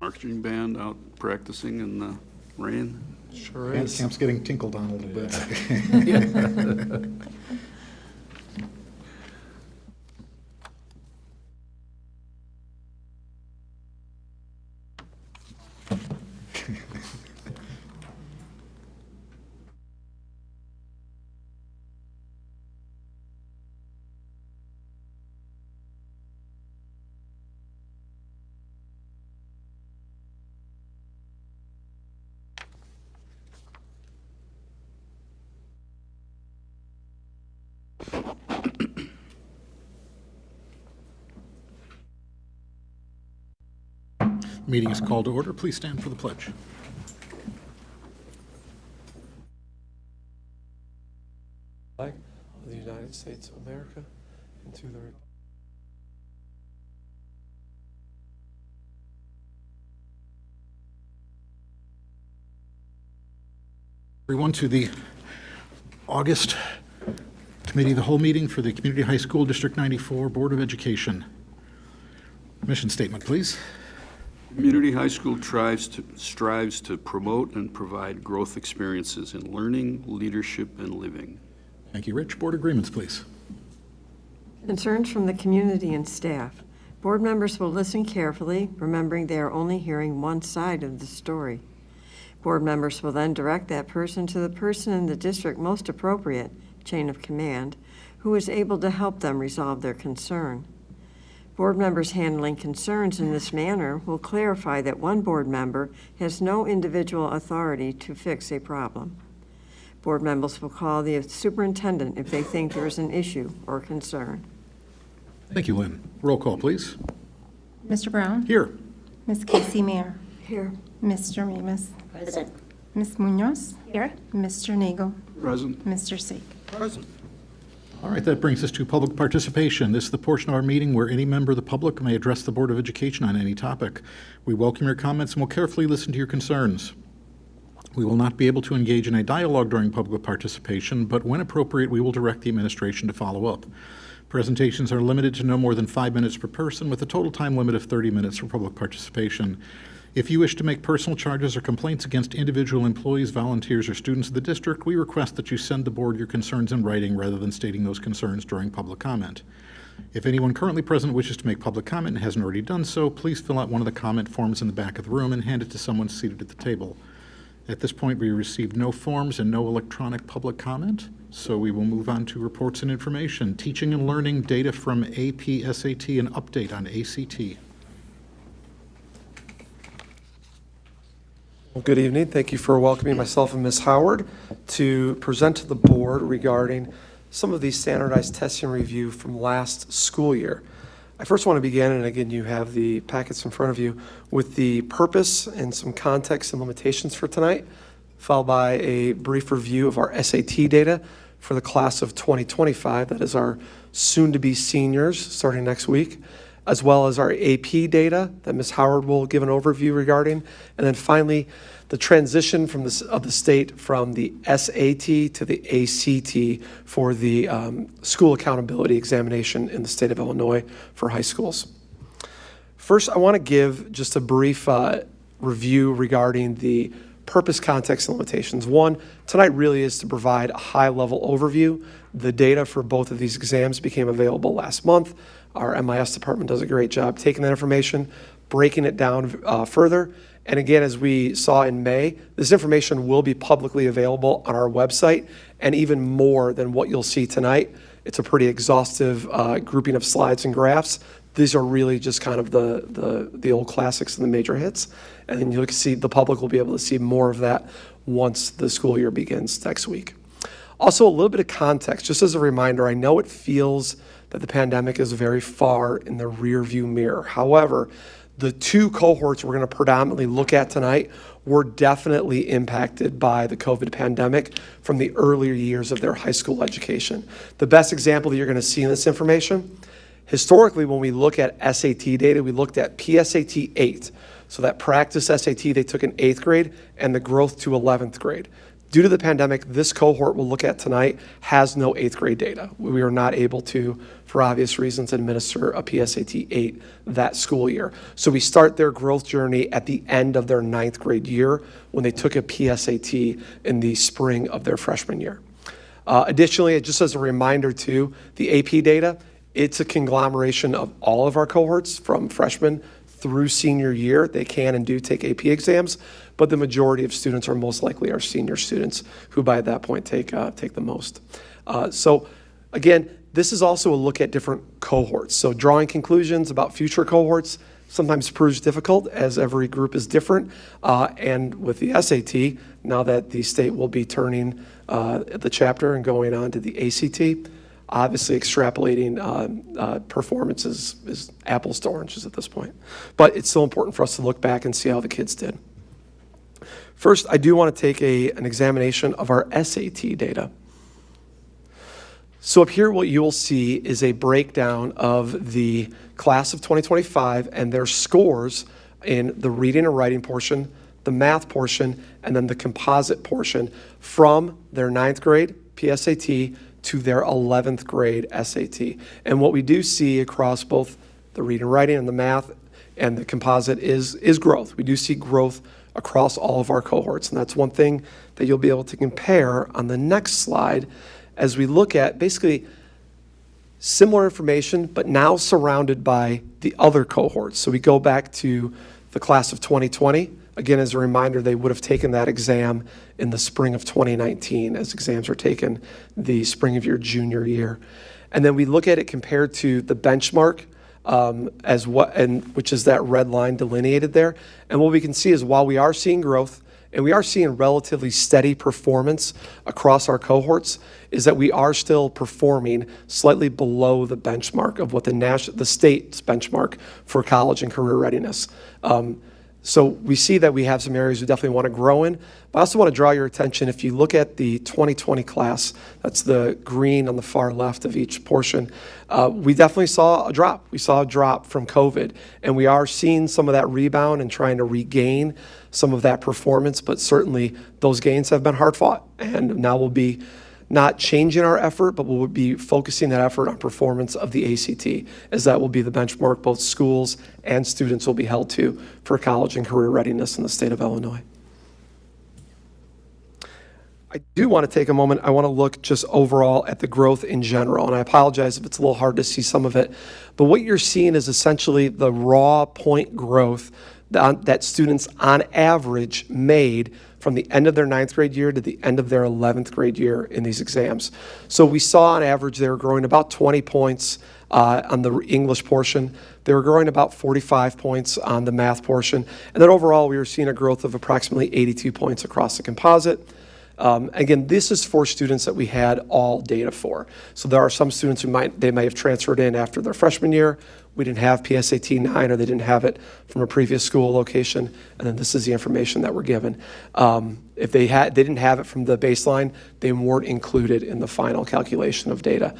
Marching band out practicing in the rain. Sure is. Camp's getting tinkled on a little bit. Meeting is called to order. Please stand for the pledge. Flag of the United States of America and to the republic. Everyone to the August Committee of the Whole meeting for the Community High School District 94 Board of Education. Mission statement, please. Community High School strives to promote and provide growth experiences in learning, leadership, and living. Thank you, Rich. Board agreements, please. Concerns from the community and staff. Board members will listen carefully, remembering they are only hearing one side of the story. Board members will then direct that person to the person in the district most appropriate, chain of command, who is able to help them resolve their concern. Board members handling concerns in this manner will clarify that one board member has no individual authority to fix a problem. Board members will call the superintendent if they think there is an issue or concern. Thank you, Lynn. Roll call, please. Mr. Brown? Here. Ms. Casey Mayer? Here. Mr. Remus? Present. Ms. Munoz? Here. Mr. Nagel? Present. Mr. Sake? Present. All right, that brings us to public participation. This is the portion of our meeting where any member of the public may address the Board of Education on any topic. We welcome your comments and will carefully listen to your concerns. We will not be able to engage in a dialogue during public participation, but when appropriate, we will direct the administration to follow up. Presentations are limited to no more than 5 minutes per person, with a total time limit of 30 minutes for public participation. If you wish to make personal charges or complaints against individual employees, volunteers, or students of the district, we request that you send the board your concerns in writing rather than stating those concerns during public comment. If anyone currently present wishes to make public comment and hasn't already done so, please fill out one of the comment forms in the back of the room and hand it to someone seated at the table. At this point, we received no forms and no electronic public comment, so we will move on to reports and information. Teaching and learning data from AP, SAT, and update on ACT. Well, good evening. Thank you for welcoming myself and Ms. Howard to present to the board regarding some of the standardized testing review from last school year. I first want to begin, and again, you have the packets in front of you, with the purpose and some context and limitations for tonight, followed by a brief review of our SAT data for the class of 2025, that is our soon-to-be seniors starting next week, as well as our AP data that Ms. Howard will give an overview regarding, and then finally, the transition from of the state from the SAT to the ACT for the school accountability examination in the state of Illinois for high schools. First, I want to give just a brief review regarding the purpose, context, and limitations. One, tonight really is to provide a high-level overview. The data for both of these exams became available last month. Our MIS department does a great job taking that information, breaking it down further. And again, as we saw in May, this information will be publicly available on our website, and even more than what you'll see tonight. It's a pretty exhaustive grouping of slides and graphs. These are really just kind of the old classics and the major hits. And then you'll see the public will be able to see more of that once the school year begins next week. Also, a little bit of context, just as a reminder, I know it feels that the pandemic is very far in the rear view mirror. However, the two cohorts we're going to predominantly look at tonight were definitely impacted by the COVID pandemic from the earlier years of their high school education. The best example that you're going to see in this information, historically, when we look at SAT data, we looked at PSAT 8. So that practice SAT they took in 8th grade and the growth to 11th grade. Due to the pandemic, this cohort we'll look at tonight has no 8th grade data. We are not able to, for obvious reasons, administer a PSAT 8 that school year. So we start their growth journey at the end of their 9th grade year when they took a PSAT in the spring of their freshman year. Additionally, just as a reminder too, the AP data, it's a conglomeration of all of our cohorts from freshman through senior year. They can and do take AP exams, but the majority of students are most likely our senior students who by that point take the most. So again, this is also a look at different cohorts. So drawing conclusions about future cohorts sometimes proves difficult as every group is different. And with the SAT, now that the state will be turning the chapter and going on to the ACT, obviously extrapolating performance is apples to oranges at this point. But it's still important for us to look back and see how the kids did. First, I do want to take an examination of our SAT data. So up here, what you will see is a breakdown of the class of 2025 and their scores in the reading and writing portion, the math portion, and then the composite portion from their 9th grade PSAT to their 11th grade SAT. And what we do see across both the reading and writing and the math and the composite is growth. We do see growth across all of our cohorts, and that's one thing that you'll be able to compare on the next slide as we look at basically similar information, but now surrounded by the other cohorts. So we go back to the class of 2020. Again, as a reminder, they would have taken that exam in the spring of 2019 as exams were taken the spring of your junior year. And then we look at it compared to the benchmark which is that red line delineated there. And what we can see is while we are seeing growth and we are seeing relatively steady performance across our cohorts, is that we are still performing slightly below the benchmark of what the state's benchmark for college and career readiness. So we see that we have some areas we definitely want to grow in, but I also want to draw your attention, if you look at the 2020 class, that's the green on the far left of each portion, we definitely saw a drop. We saw a drop from COVID, and we are seeing some of that rebound and trying to regain some of that performance, but certainly those gains have been hard fought, and now we'll be not changing our effort, but we'll be focusing that effort on performance of the ACT, as that will be the benchmark both schools and students will be held to for college and career readiness in the state of Illinois. I do want to take a moment. I want to look just overall at the growth in general, and I apologize if it's a little hard to see some of it, but what you're seeing is essentially the raw point growth that students on average made from the end of their 9th grade year to the end of their 11th grade year in these exams. So we saw on average they were growing about 20 points on the English portion. They were growing about 45 points on the math portion. And then overall we were seeing a growth of approximately 82 points across the composite. Again, this is for students that we had all data for. So there are some students who may have transferred in after their freshman year. We didn't have PSAT 9 or they didn't have it from a previous school location, and then this is the information that we're given. If they didn't have it from the baseline, they weren't included in the final calculation of data,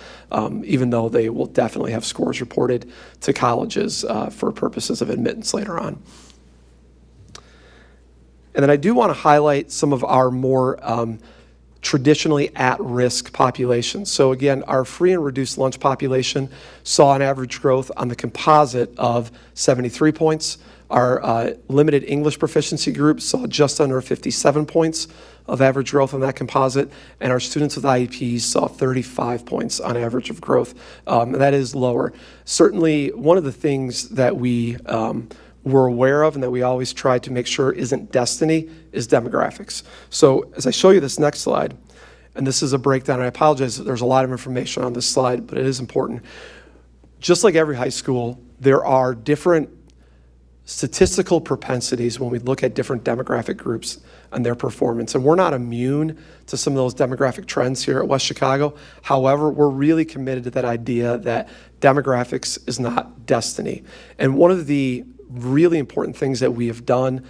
even though they will definitely have scores reported to colleges for purposes of admittance later on. And then I do want to highlight some of our more traditionally at-risk populations. So again, our free and reduced lunch population saw an average growth on the composite of 73 points. Our limited English proficiency group saw just under 57 points of average growth on that composite, and our students with IEPs saw 35 points on average of growth. And that is lower. Certainly, one of the things that we we're aware of and that we always try to make sure isn't destiny is demographics. So as I show you this next slide, and this is a breakdown, and I apologize that there's a lot of information on this slide, but it is important. Just like every high school, there are different statistical propensities when we look at different demographic groups and their performance. And we're not immune to some of those demographic trends here at West Chicago. However, we're really committed to that idea that demographics is not destiny. And one of the really important things that we have done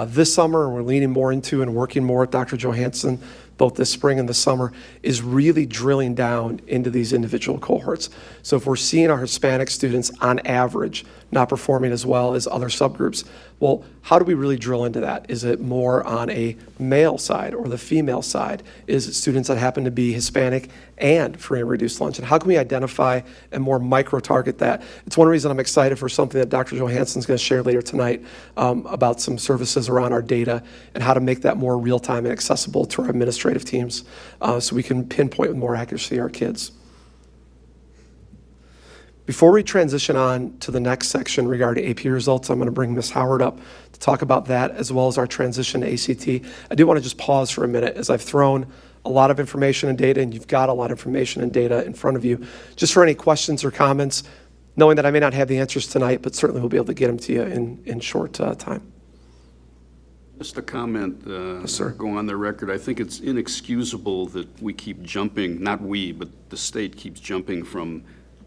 this summer, and we're leaning more into and working more with Dr. Johansson both this spring and the summer, is really drilling down into these individual cohorts. So if we're seeing our Hispanic students on average not performing as well as other subgroups, well, how do we really drill into that? Is it more on a male side or the female side? Is it students that happen to be Hispanic and free and reduced lunch? And how can we identify and more micro-target that? It's one reason I'm excited for something that Dr. Johansson's going to share later tonight about some services around our data and how to make that more real-time and accessible to our administrative teams so we can pinpoint with more accuracy our kids. Before we transition on to the next section regarding AP results, I'm going to bring Ms. Howard up to talk about that as well as our transition to ACT. I do want to just pause for a minute as I've thrown a lot of information and data, and you've got a lot of information and data in front of you. Just for any questions or comments, knowing that I may not have the answers tonight, but certainly we'll be able to get them to you in short time. Just a comment, Yes, sir. go on the record. I think it's inexcusable that we keep jumping, not we, but the state keeps jumping from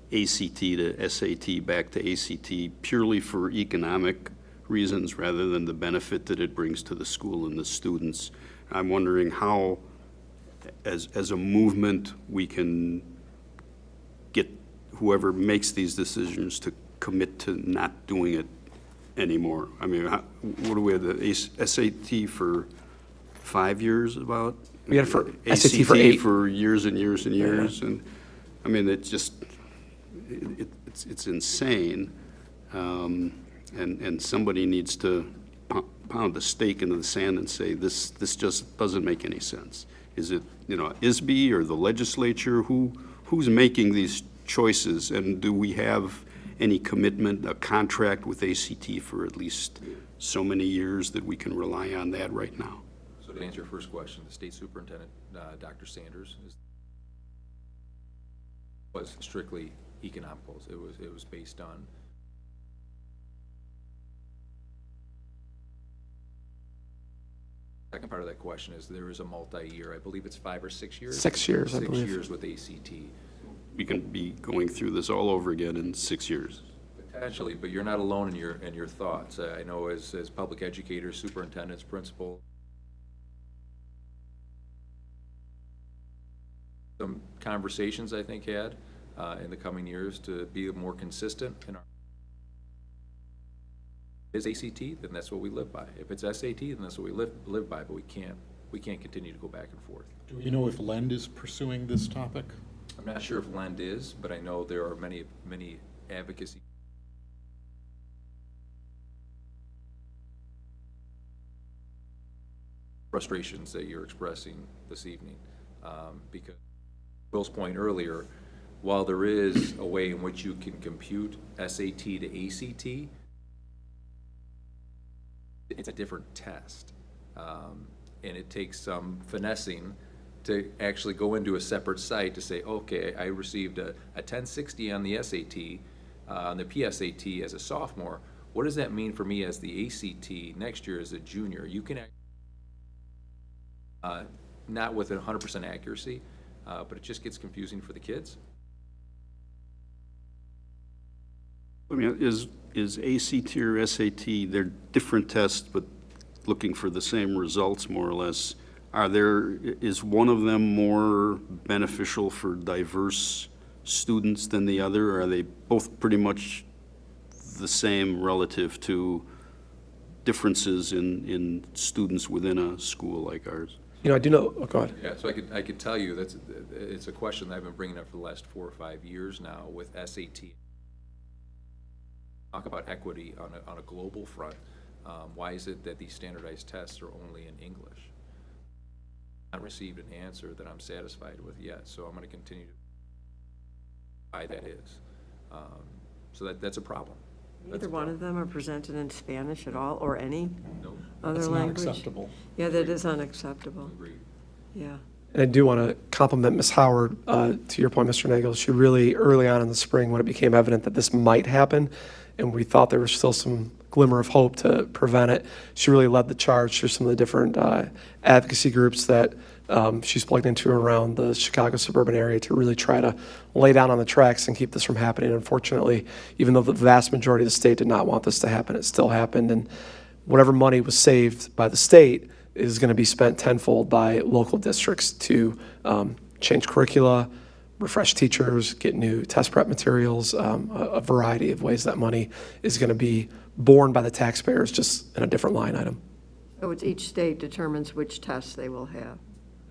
ACT to SAT back to ACT purely for economic reasons rather than the benefit that it brings to the school and the students. I'm wondering how, as a movement, we can get whoever makes these decisions to commit to not doing it anymore. I mean, what do we have, the SAT for 5 years about? We had it for SAT for 8. For years and years and years. And I mean, it just, it's insane. And somebody needs to pound a stake into the sand and say, this just doesn't make any sense. Is it, ISB or the legislature? Who's making these choices? And do we have any commitment, a contract with ACT for at least so many years that we can rely on that right now? So to answer your first question, the state superintendent, Dr. Sanders, was strictly economicals. It was based on second part of that question is there is a multi-year, I believe it's 5 or 6 years? 6 years, I believe. 6 years with ACT. We can be going through this all over again in 6 years. Potentially, but you're not alone in your thoughts. I know as public educators, superintendents, principals, some conversations I think had in the coming years to be more consistent in our is ACT, then that's what we live by. If it's SAT, then that's what we live by, but we can't continue to go back and forth. Do you know if LEND is pursuing this topic? I'm not sure if LEND is, but I know there are many advocacy frustrations that you're expressing this evening. Because Will's point earlier, while there is a way in which you can compute SAT to ACT, it's a different test. And it takes some finessing to actually go into a separate site to say, okay, I received a 1060 on the SAT, on the PSAT as a sophomore. What does that mean for me as the ACT next year as a junior? You can, not with 100% accuracy, but it just gets confusing for the kids. I mean, is ACT or SAT, they're different tests, but looking for the same results, more or less. Is one of them more beneficial for diverse students than the other, or are they both pretty much the same relative to differences in students within a school like ours? I do know, go ahead. Yeah, so I could tell you it's a question that I've been bringing up for the last 4 or 5 years now with SAT. Talk about equity on a global front. Why is it that these standardized tests are only in English? I haven't received an answer that I'm satisfied with yet, so I'm going to continue to why that is. So that's a problem. Neither one of them are presented in Spanish at all, or any No, other It's not language? acceptable. Yeah, that is unacceptable. agreed. Yeah. And I do want to compliment Ms. Howard, to your point, Mr. Nagel. She really, early on in the spring, when it became evident that this might happen, and we thought there was still some glimmer of hope to prevent it, she really led the charge through some of the different advocacy groups that she's plugged into around the Chicago suburban area to really try to lay down on the tracks and keep this from happening. Unfortunately, even though the vast majority of the state did not want this to happen, it still happened. And whatever money was saved by the state is going to be spent tenfold by local districts to change curricula, refresh teachers, get new test prep materials, a variety of ways that money is going to be borne by the taxpayers, just in a different line item, So it's each state determines which tests they will have.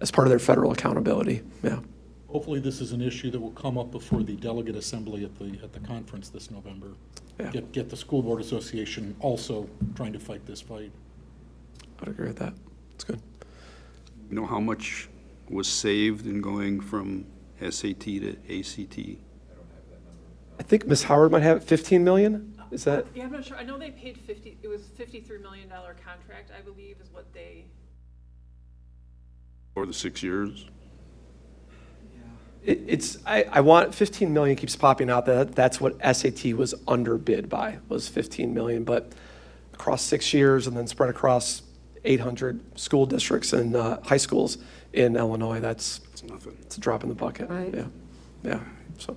as part of their federal accountability, yeah. Hopefully, this is an issue that will come up before the delegate assembly at the conference this November. Yeah. Get the School Board Association also trying to fight this fight. I'd agree with that. It's good. You know how much was saved in going from SAT to ACT? I think Ms. Howard might have 15 million? Is that, Yeah, I'm not sure. I know they paid it was $53 million contract, I believe, is what they. For the 6 years? I want, 15 million keeps popping out, that's what SAT was underbid by, was 15 million, but across 6 years and then spread across 800 school districts and high schools in Illinois, It's nothing. it's a drop in the bucket. Right. Yeah, yeah, so.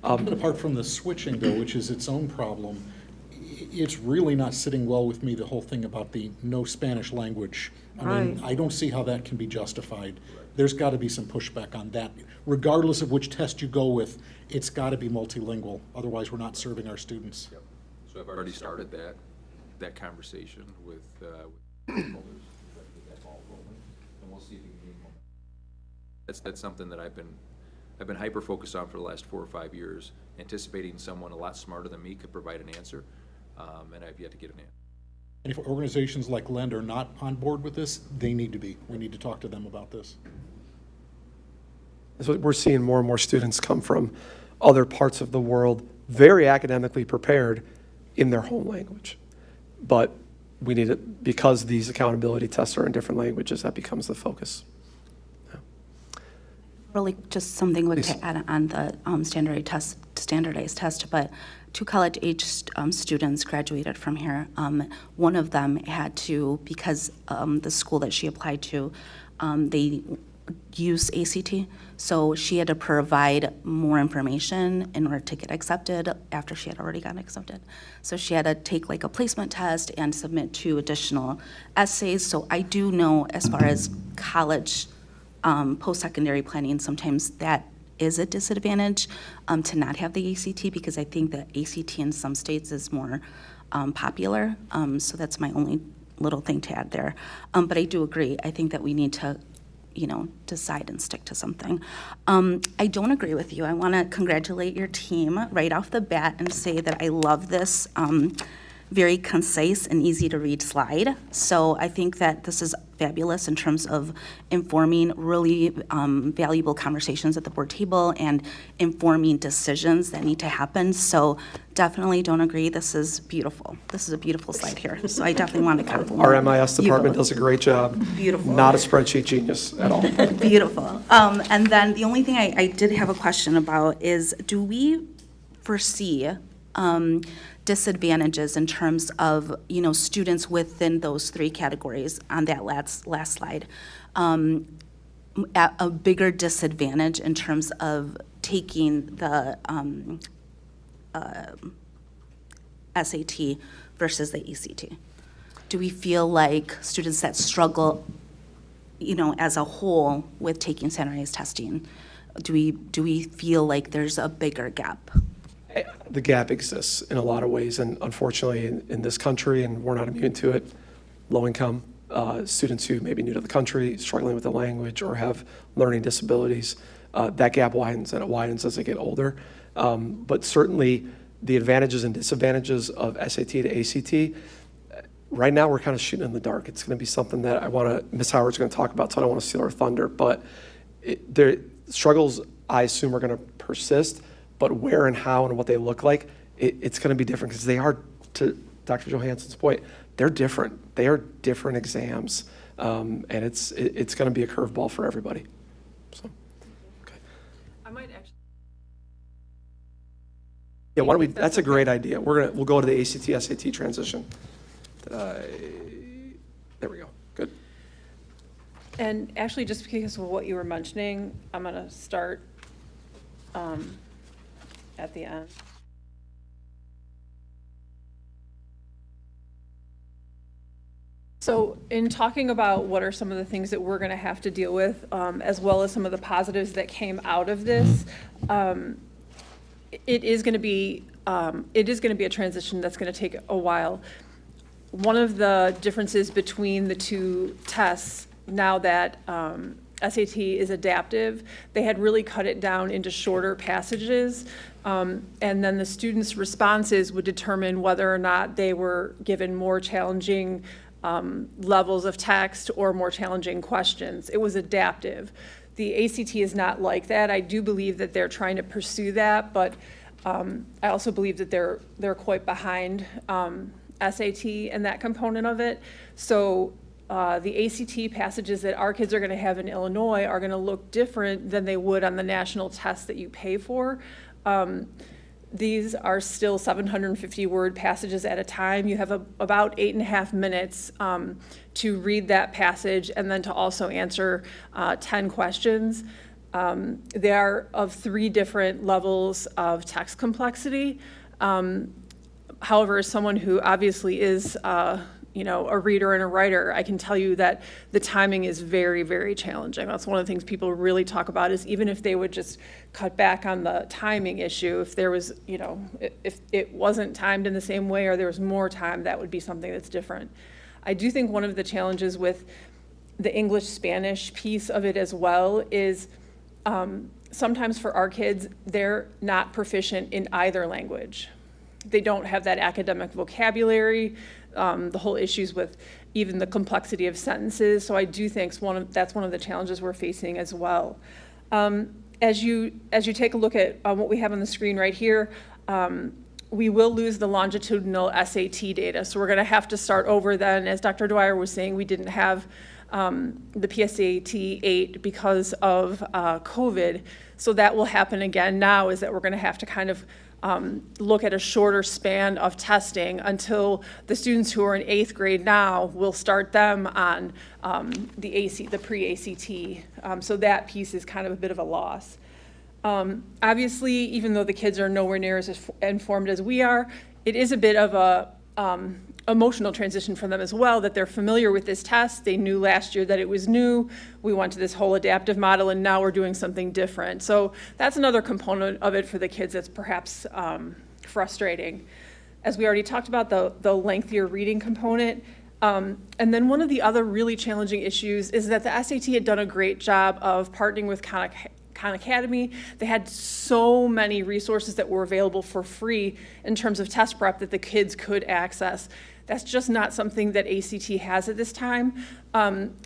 But apart from the switching, though, which is its own problem, it's really not sitting well with me, the whole thing about the no Spanish language. I mean, Right. I don't see how that can be justified. There's got to be some pushback on that. Regardless of which test you go with, it's got to be multilingual. Otherwise, we're not serving our students. Yep. So I've already started that conversation with stakeholders. That ball rolling, and we'll see if we can gain momentum. That's something that I've been hyper-focused on for the last 4 or 5 years, anticipating someone a lot smarter than me could provide an answer, and I've yet to get an answer. And if organizations like Lend are not on board with this, they need to be. We need to talk to them about this. So we're seeing more and more students come from other parts of the world, very academically prepared in their home language. But we need it, because these accountability tests are in different languages, that becomes the focus. Really, just something quick Please. to add on the standardized test, but 2 college-aged students graduated from here. One of them had to, because the school that she applied to, they use ACT, so she had to provide more information in order to get accepted after she had already gotten accepted. So she had to take like a placement test and submit 2 additional essays. So I do know, as far as college post-secondary planning, sometimes that is a disadvantage to not have the ACT, because I think that ACT in some states is more popular. So that's my only little thing to add there. But I do agree. I think that we need to, decide and stick to something. I don't agree with you. I want to congratulate your team right off the bat and say that I love this very concise and easy to read slide. So I think that this is fabulous in terms of informing really valuable conversations at the board table and informing decisions that need to happen. So definitely don't agree. This is beautiful. This is a beautiful slide here. So I definitely want to compliment Our MIS you department both. does a great job. Beautiful. Not a spreadsheet genius at all. Beautiful. And then the only thing I did have a question about is, do we foresee disadvantages in terms of, students within those 3 categories on that last slide? At a bigger disadvantage in terms of taking the SAT versus the ACT? Do we feel like students that struggle, as a whole with taking standardized testing, do we feel like there's a bigger gap? The gap exists in a lot of ways, and unfortunately, in this country, and we're not immune to it, low-income students who may be new to the country, struggling with the language, or have learning disabilities, that gap widens, and it widens as they get older. But certainly, the advantages and disadvantages of SAT to ACT, right now, we're kind of shooting in the dark. It's going to be something that Ms. Howard's going to talk about, so I don't want to steal her thunder, but struggles, I assume, are going to persist. But where and how and what they look like, it's going to be different, because they are, to Dr. Johansson's point, they're different. They are different exams, and it's going to be a curveball for everybody. So, okay. I might actually. Yeah, why don't we? That's a great idea. We'll go to the ACT SAT transition. There we go. Good. And actually, just because of what you were mentioning, I'm going to start at the end. So in talking about what are some of the things that we're going to have to deal with, as well as some of the positives that came out of this, it is going to be a transition that's going to take a while. One of the differences between the two tests, now that SAT is adaptive, they had really cut it down into shorter passages, and then the students' responses would determine whether or not they were given more challenging levels of text or more challenging questions. It was adaptive. The ACT is not like that. I do believe that they're trying to pursue that, but I also believe that they're quite behind SAT and that component of it. So the ACT passages that our kids are going to have in Illinois are going to look different than they would on the national test that you pay for. These are still 750-word passages at a time. You have about 8.5 minutes to read that passage and then to also answer 10 questions. They are of 3 different levels of text complexity. However, as someone who obviously is a reader and a writer, I can tell you that the timing is very, very challenging. That's one of the things people really talk about, is even if they would just cut back on the timing issue, if there was, if it wasn't timed in the same way or there was more time, that would be something that's different. I do think one of the challenges with the English-Spanish piece of it as well is sometimes for our kids, they're not proficient in either language. They don't have that academic vocabulary, the whole issues with even the complexity of sentences. So I do think that's one of the challenges we're facing as well. As you take a look at what we have on the screen right here, we will lose the longitudinal SAT data. So we're going to have to start over then. As Dr. Dwyer was saying, we didn't have the PSAT 8 because of COVID. So that will happen again now, is that we're going to have to kind of look at a shorter span of testing until the students who are in 8th grade now, will start them on the pre-ACT. So that piece is kind of a bit of a loss. Obviously, even though the kids are nowhere near as informed as we are, it is a bit of a emotional transition for them as well, that they're familiar with this test. They knew last year that it was new. We went to this whole adaptive model, and now we're doing something different. So that's another component of it for the kids that's perhaps frustrating. As we already talked about, the lengthier reading component. And then one of the other really challenging issues is that the SAT had done a great job of partnering with Khan Academy. They had so many resources that were available for free in terms of test prep that the kids could access. That's just not something that ACT has at this time.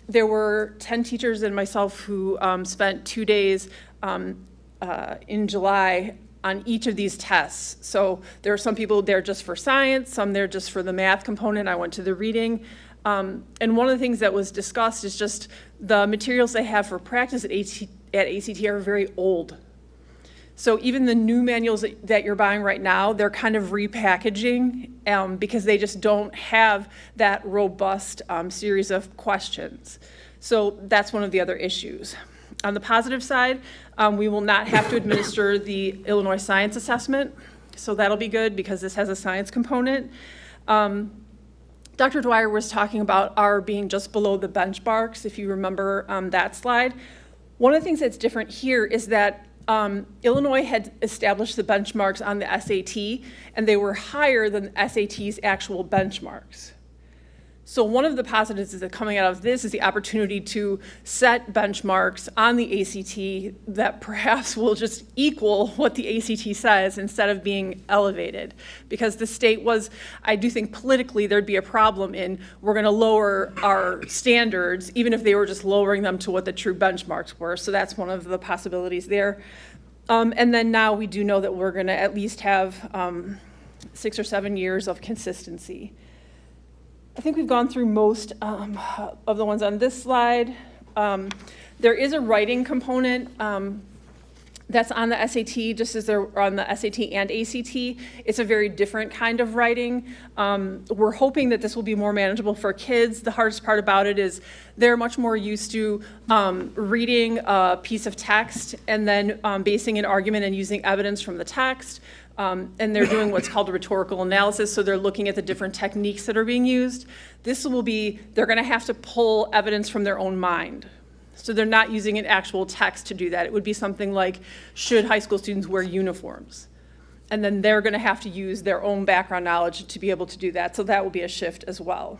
There were 10 teachers and myself who spent 2 days in July on each of these tests. So there are some people there just for science, some there just for the math component. I went to the reading. And one of the things that was discussed is just the materials they have for practice at ACT are very old. So even the new manuals that you're buying right now, they're kind of repackaging because they just don't have that robust series of questions. So that's one of the other issues. On the positive side, we will not have to administer the Illinois Science Assessment. So that'll be good because this has a science component. Dr. Dwyer was talking about our being just below the benchmarks, if you remember that slide. One of the things that's different here is that Illinois had established the benchmarks on the SAT, and they were higher than the SAT's actual benchmarks. So one of the positives that coming out of this is the opportunity to set benchmarks on the ACT that perhaps will just equal what the ACT says instead of being elevated. Because the state was, I do think politically there'd be a problem in, we're gonna lower our standards, even if they were just lowering them to what the true benchmarks were. So that's one of the possibilities there. And then now we do know that we're gonna at least have 6 or 7 years of consistency. I think we've gone through most of the ones on this slide. There is a writing component that's on the SAT, just as they're on the SAT and ACT. It's a very different kind of writing. We're hoping that this will be more manageable for kids. The hardest part about it is they're much more used to reading a piece of text and then basing an argument and using evidence from the text. and they're doing what's called a rhetorical analysis, so they're looking at the different techniques that are being used. This will be, they're going to have to pull evidence from their own mind. So they're not using an actual text to do that. It would be something like, should high school students wear uniforms? And then they're going to have to use their own background knowledge to be able to do that, so that will be a shift as well.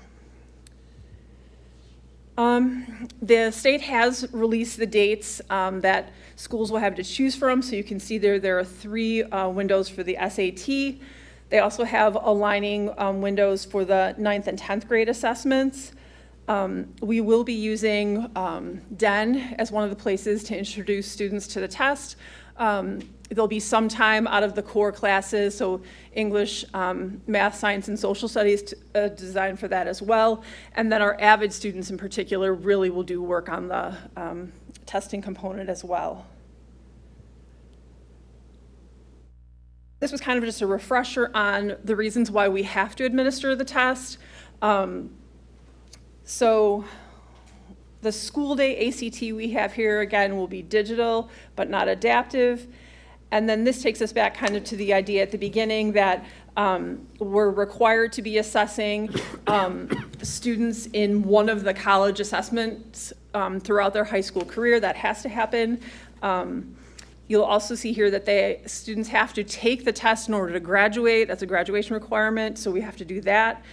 The state has released the dates that schools will have to choose from. So you can see there are 3 windows for the SAT. They also have aligning windows for the 9th and 10th grade assessments. We will be using DEN as one of the places to introduce students to the test. There'll be some time out of the core classes, so English, math, science, and social studies designed for that as well. And then our avid students in particular really will do work on the testing component as well. This was kind of just a refresher on the reasons why we have to administer the test. So the school day ACT we have here, again, will be digital, but not adaptive. And then this takes us back kind of to the idea at the beginning that we're required to be assessing students in one of the college assessments throughout their high school career. That has to happen. You'll also see here that students have to take the test in order to graduate. That's a graduation requirement, so we have to do that.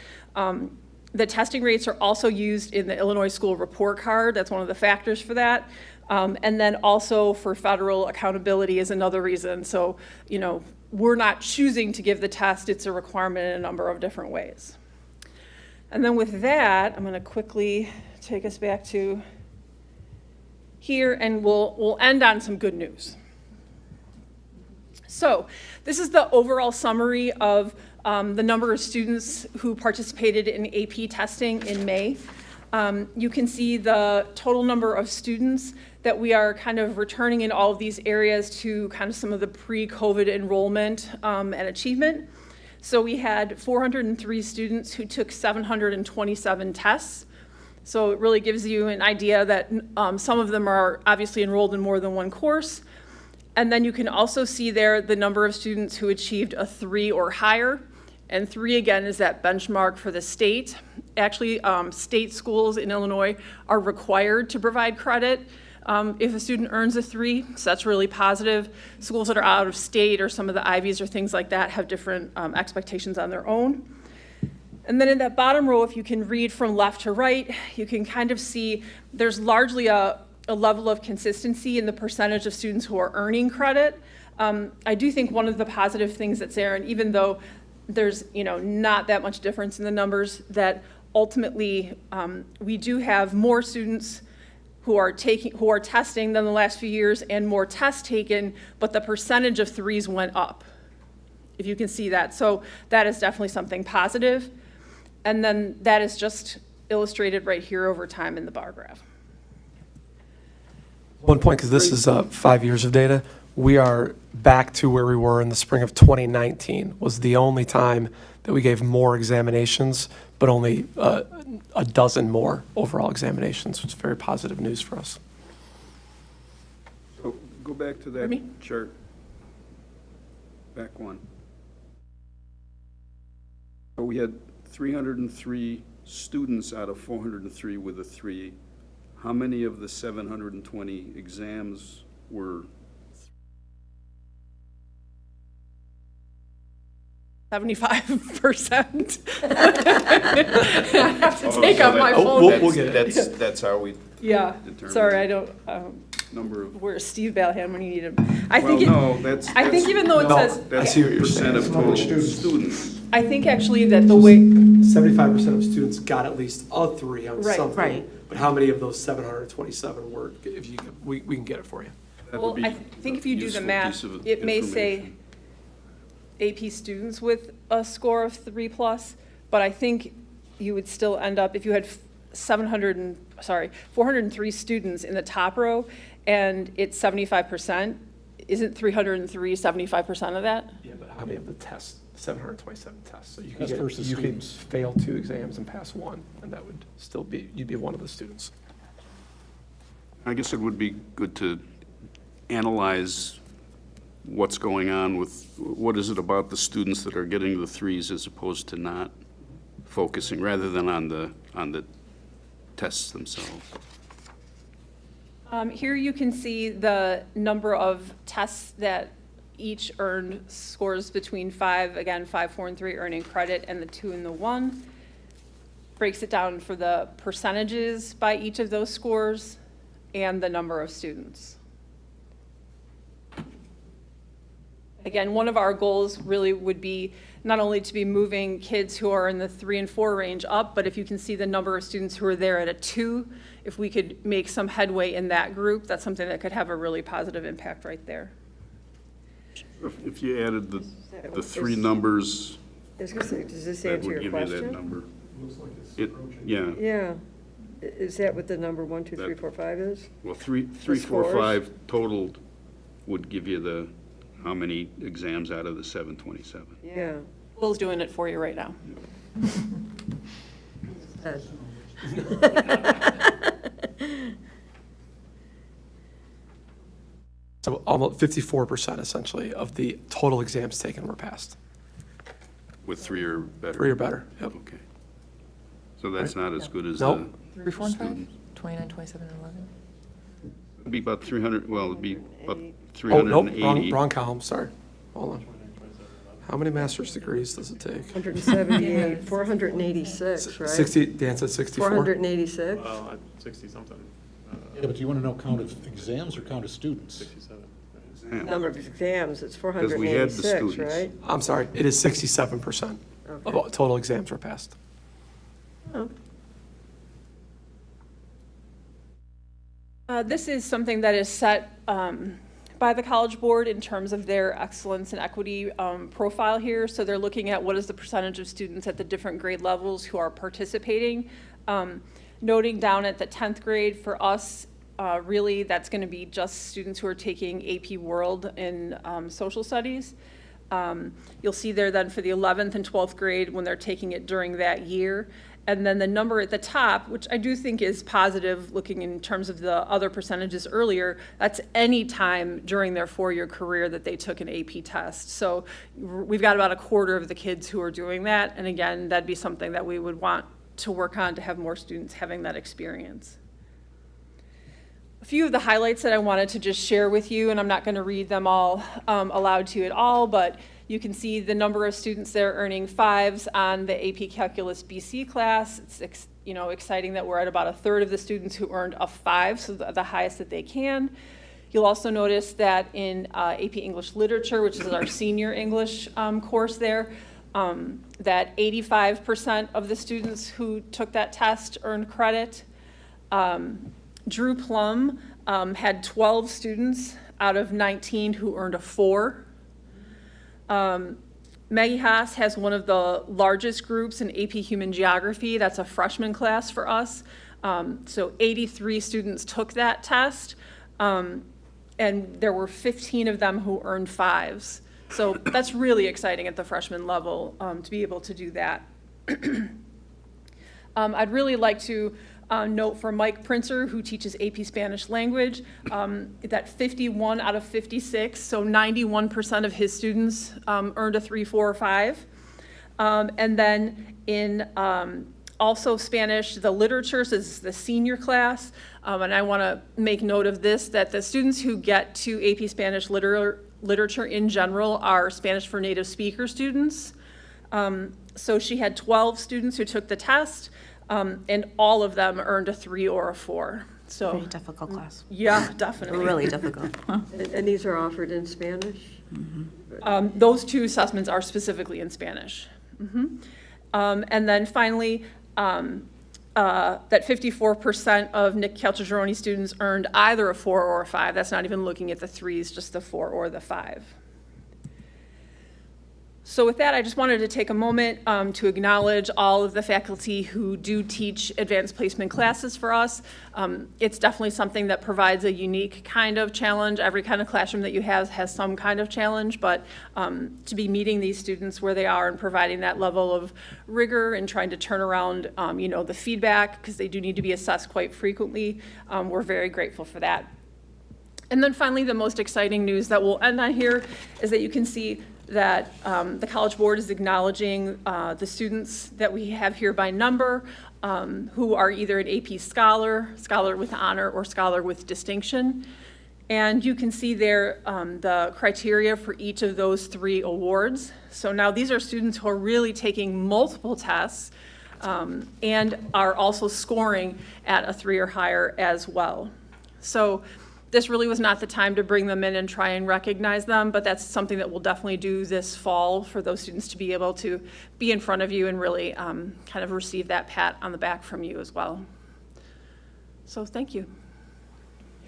The testing rates are also used in the Illinois School Report Card. That's one of the factors for that. And then also for federal accountability is another reason. So, you know, we're not choosing to give the test. It's a requirement in a number of different ways. And then with that, I'm going to quickly take us back to here, and we'll end on some good news. So this is the overall summary of the number of students who participated in AP testing in May. You can see the total number of students that we are kind of returning in all of these areas to kind of some of the pre-COVID enrollment and achievement. So we had 403 students who took 727 tests. So it really gives you an idea that some of them are obviously enrolled in more than one course. And then you can also see there the number of students who achieved a 3 or higher. And 3, again, is that benchmark for the state. Actually, state schools in Illinois are required to provide credit if a student earns a 3, so that's really positive. Schools that are out of state or some of the Ivies or things like that have different expectations on their own. And then in that bottom row, if you can read from left to right, you can kind of see there's largely a level of consistency in the percentage of students who are earning credit. I do think one of the positive things that's there, and even though there's not that much difference in the numbers, that ultimately we do have more students who are testing than the last few years and more tests taken, but the percentage of 3s went up, if you can see that. So that is definitely something positive. And then that is just illustrated right here over time in the bar graph. One point, because this is 5 years of data, we are back to where we were in the spring of 2019, was the only time that we gave more examinations, but only a dozen more overall examinations, which is very positive news for us. So go back to that chart. Back one. So we had 303 students out of 403 with a 3. How many of the 720 exams were 75%. I have to take out my phone. We'll get it. That's how we determine. Sorry, I don't. Number of. Where's Steve Balhan when you need him? I think even though it says. That's percent of total students. I think actually that the way. 75% of students got at least a 3 on something. Right. But how many of those 727 were? If you, we can get it for you. Well, I think if you do the math, it may say AP students with a score of 3+, but I think you would still end up, if you had 403 students in the top row and it's 75%, isn't 303 75% of that? Yeah, but how many of the tests? 727 tests. So you That's versus could students. fail 2 exams and pass 1, and that would still be, you'd be one of the students. I guess it would be good to analyze what's going on with, what is it about the students that are getting the 3s as opposed to not focusing, rather than on the tests themselves? Here you can see the number of tests that each earned scores between 5, again, 5, 4, and 3 earning credit, and the 2 and the 1. Breaks it down for the percentages by each of those scores and the number of students. Again, one of our goals really would be not only to be moving kids who are in the 3 and 4 range up, but if you can see the number of students who are there at a 2, if we could make some headway in that group, that's something that could have a really positive impact right there. If you added the 3 numbers, Does this that answer would your give you that question? number. Yeah, Yeah. Is that what the number 1, 2, 3, That- 4, 5 is? well, 3, The 4, scores? 5 totaled would give you the, how many exams out of the 727? Yeah. Will's doing it for you right now. So almost 54% essentially of the total exams taken were passed. With 3 or better? 3 or better, yep. Okay. So that's not as good as Nope. the 3, 4, and 5? students. 29, 27, and 11? It'd be about 300, well, it'd be about Oh, nope, 380. wrong column, sorry. Hold on. How many master's degrees does it take? 178, 486, right? 60, Dan said 64? 486? 60-something, Yeah, but do you want to know count of exams or count of students? 67. Number of exams, it's Because we had the 486, students. right? I'm sorry, it is 67% of Okay. all total exams were passed. This is something that is set by the College Board in terms of their excellence and equity profile here. So they're looking at what is the percentage of students at the different grade levels who are participating. Noting down at the 10th grade for us, really that's going to be just students who are taking AP World in social studies. You'll see there then for the 11th and 12th grade when they're taking it during that year. And then the number at the top, which I do think is positive looking in terms of the other percentages earlier, that's any time during their 4-year career that they took an AP test. So we've got about a quarter of the kids who are doing that. And again, that'd be something that we would want to work on to have more students having that experience. A few of the highlights that I wanted to just share with you, and I'm not going to read them all aloud to you at all, but you can see the number of students there earning 5s on the AP Calculus BC class. It's exciting that we're at about a third of the students who earned a 5, so the highest that they can. You'll also notice that in AP English Literature, which is our senior English course there, that 85% of the students who took that test earned credit. Drew Plum had 12 students out of 19 who earned a 4. Maggie Haas has one of the largest groups in AP Human Geography. That's a freshman class for us. So 83 students took that test, and there were 15 of them who earned 5s. So that's really exciting at the freshman level to be able to do that. I'd really like to note for Mike Princer, who teaches AP Spanish language, that 51 out of 56, so 91% of his students earned a 3, 4, or 5. And then in also Spanish, the literature, so this is the senior class, and I want to make note of this, that the students who get to AP Spanish literature in general are Spanish for native speaker students. So she had 12 students who took the test, and all of them earned a 3 or a 4. So Very difficult class. yeah, definitely. Really difficult. And these are offered in Spanish? Those 2 assessments are specifically in Spanish. And then finally, that 54% of Nick Calciageroni students earned either a 4 or a 5. That's not even looking at the 3s, just the 4 or the 5. So with that, I just wanted to take a moment to acknowledge all of the faculty who do teach advanced placement classes for us. It's definitely something that provides a unique kind of challenge. Every kind of classroom that you have has some kind of challenge, but to be meeting these students where they are and providing that level of rigor and trying to turn around, the feedback, because they do need to be assessed quite frequently, we're very grateful for that. And then finally, the most exciting news that we'll end on here is that you can see that the College Board is acknowledging the students that we have here by number who are either an AP Scholar, Scholar with Honor, or Scholar with Distinction. And you can see there the criteria for each of those 3 awards. So now these are students who are really taking multiple tests and are also scoring at a 3 or higher as well. So this really was not the time to bring them in and try and recognize them, but that's something that we'll definitely do this fall for those students to be able to be in front of you and really kind of receive that pat on the back from you as well. So thank you.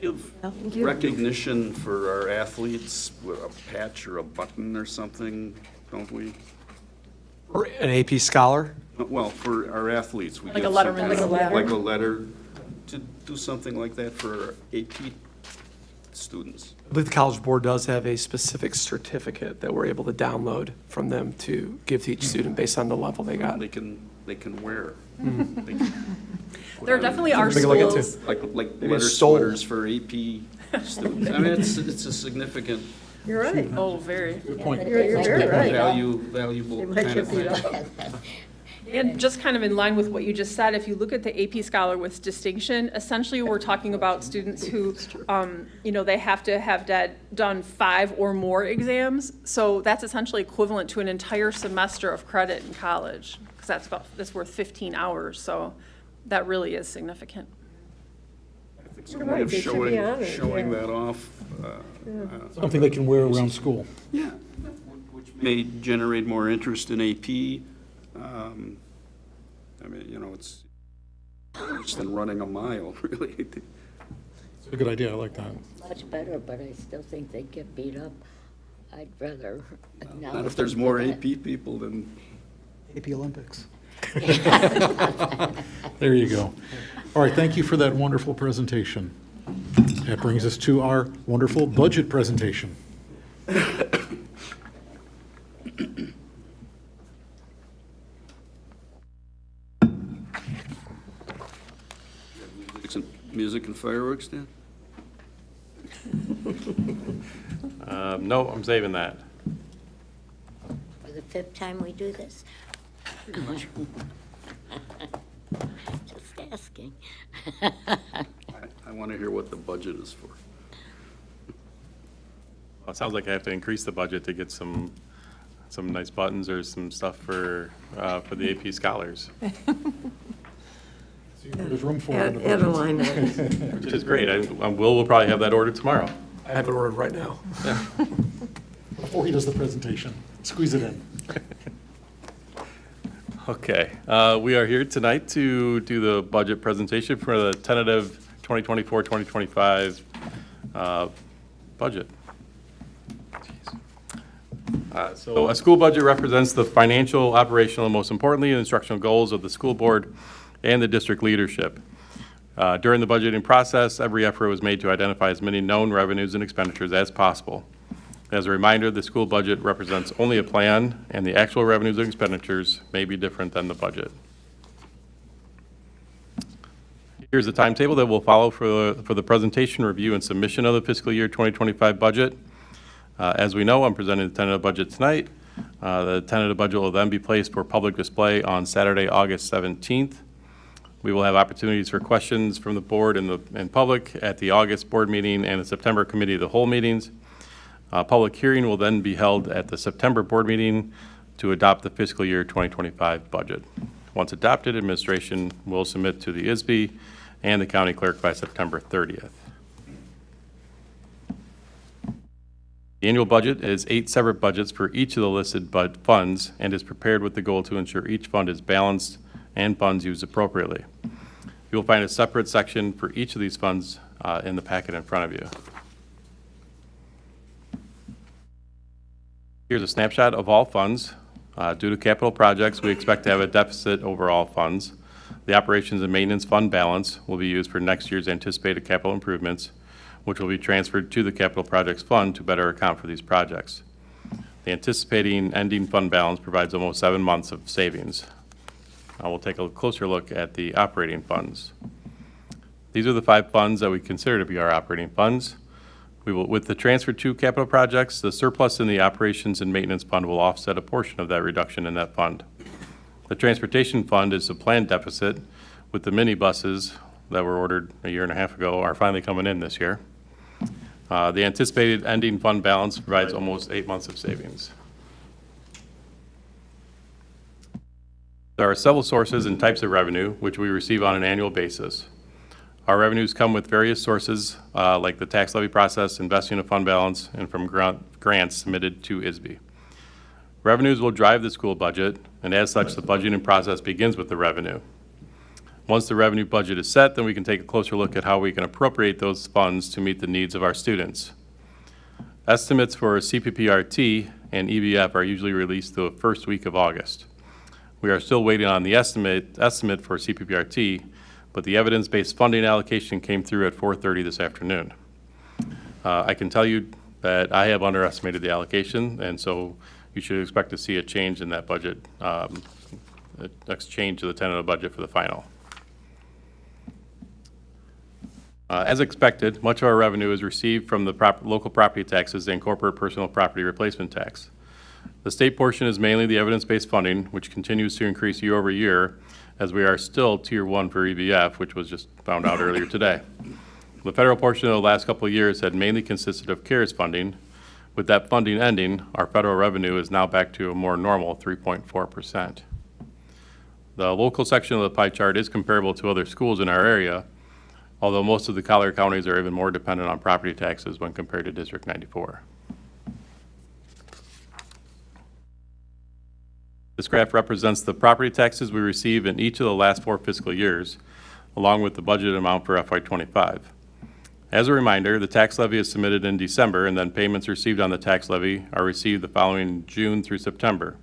Give recognition for our athletes with a patch or a button or something, don't we? Or an AP Scholar? Well, for our athletes, we Like give a letterman, something- like a letter. Like a letter, to do something like that for our AP students. I believe the College Board does have a specific certificate that we're able to download from them to give to each student based on the level they got. They can wear. Mm-hmm. They can put There on definitely are Take a look at schools. Like Maybe letter stole. sweaters for AP students. I mean, it's a significant You're right. Oh, very. You're very right. valuable kind of thing. And just kind of in line with what you just said, if you look at the AP Scholar with Distinction, essentially we're talking about students who, they have to have done 5 or more exams. So that's essentially equivalent to an entire semester of credit in college, because that's worth 15 hours. So that really is significant. I think some way of showing that off. Something they can wear around school. Yeah, which may generate more interest in AP. I mean, it's worse than running a mile, really. It's a good idea, I like that. Much better, but I still think they'd get beat up. I'd rather acknowledge. Not if there's more AP people than. AP Olympics. There you go. All right, thank you for that wonderful presentation. That brings us to our wonderful budget presentation. Music and fireworks, Dan? No, I'm saving that. For the 5th time we do this? Just asking. I want to hear what the budget is for. Well, it sounds like I have to increase the budget to get some nice buttons or some stuff for the AP Scholars, There's room for it. in the Add a budget. line item. which is great. Will probably have that ordered tomorrow. I have it ordered right now. Before he does the presentation, squeeze it in. Okay, we are here tonight to do the budget presentation for the tentative 2024-2025 budget. So a school budget represents the financial, operational, and most importantly, the instructional goals of the school board and the district leadership. During the budgeting process, every effort was made to identify as many known revenues and expenditures as possible. As a reminder, the school budget represents only a plan, and the actual revenues and expenditures may be different than the budget. Here's the timetable that will follow for the presentation, review, and submission of the fiscal year 2025 budget. As we know, I'm presenting the tentative budget tonight. The tentative budget will then be placed for public display on Saturday, August 17th. We will have opportunities for questions from the board and public at the August board meeting and the September committee of the whole meetings. Public hearing will then be held at the September board meeting to adopt the fiscal year 2025 budget. Once adopted, administration will submit to the ISB and the county clerk by September 30th. The annual budget is 8 separate budgets for each of the listed funds and is prepared with the goal to ensure each fund is balanced and funds used appropriately. You will find a separate section for each of these funds in the packet in front of you. Here's a snapshot of all funds. Due to capital projects, we expect to have a deficit over all funds. The operations and maintenance fund balance will be used for next year's anticipated capital improvements, which will be transferred to the capital projects fund to better account for these projects. The anticipating ending fund balance provides almost 7 months of savings. We'll take a closer look at the operating funds. These are the 5 funds that we consider to be our operating funds. With the transfer to capital projects, the surplus in the operations and maintenance fund will offset a portion of that reduction in that fund. The transportation fund is a planned deficit, with the minibuses that were ordered a year and a half ago are finally coming in this year. The anticipated ending fund balance provides almost 8 months of savings. There are several sources and types of revenue which we receive on an annual basis. Our revenues come with various sources like the tax levy process, investing of fund balance, and from grants submitted to ISB. Revenues will drive the school budget, and as such, the budgeting process begins with the revenue. Once the revenue budget is set, then we can take a closer look at how we can appropriate those funds to meet the needs of our students. Estimates for CPPRT and EBF are usually released the first week of August. We are still waiting on the estimate for CPPRT, but the evidence-based funding allocation came through at 4:30 this afternoon. I can tell you that I have underestimated the allocation, and so you should expect to see a change in that budget, next change to the tentative budget for the final. As expected, much of our revenue is received from the local property taxes and corporate personal property replacement tax. The state portion is mainly the evidence-based funding, which continues to increase year over year, as we are still Tier 1 for EBF, which was just found out earlier today. The federal portion of the last couple of years had mainly consisted of CARES funding. With that funding ending, our federal revenue is now back to a more normal 3.4%. The local section of the pie chart is comparable to other schools in our area, although most of the collar counties are even more dependent on property taxes when compared to District 94. This graph represents the property taxes we receive in each of the last 4 fiscal years, along with the budget amount for FY25. As a reminder, the tax levy is submitted in December, and then payments received on the tax levy are received the following June through September.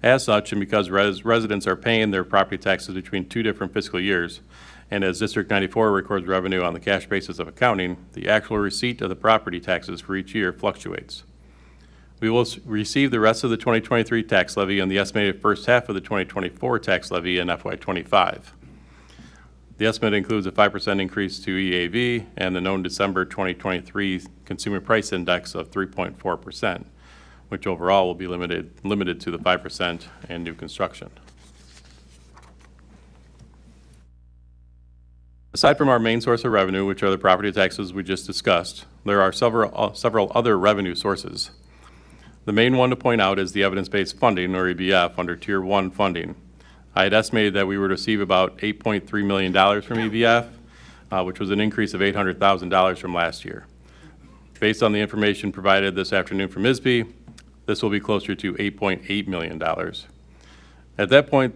As such, and because residents are paying their property taxes between 2 different fiscal years, and as District 94 records revenue on the cash basis of accounting, the actual receipt of the property taxes for each year fluctuates. We will receive the rest of the 2023 tax levy and the estimated first half of the 2024 tax levy in FY25. The estimate includes a 5% increase to EAV and the known December 2023 Consumer Price Index of 3.4%, which overall will be limited to the 5% and new construction. Aside from our main source of revenue, which are the property taxes we just discussed, there are several other revenue sources. The main one to point out is the evidence-based funding, or EBF, under Tier 1 funding. I had estimated that we would receive about $8.3 million from EBF, which was an increase of $800,000 from last year. Based on the information provided this afternoon from ISB, this will be closer to $8.8 million. At some point,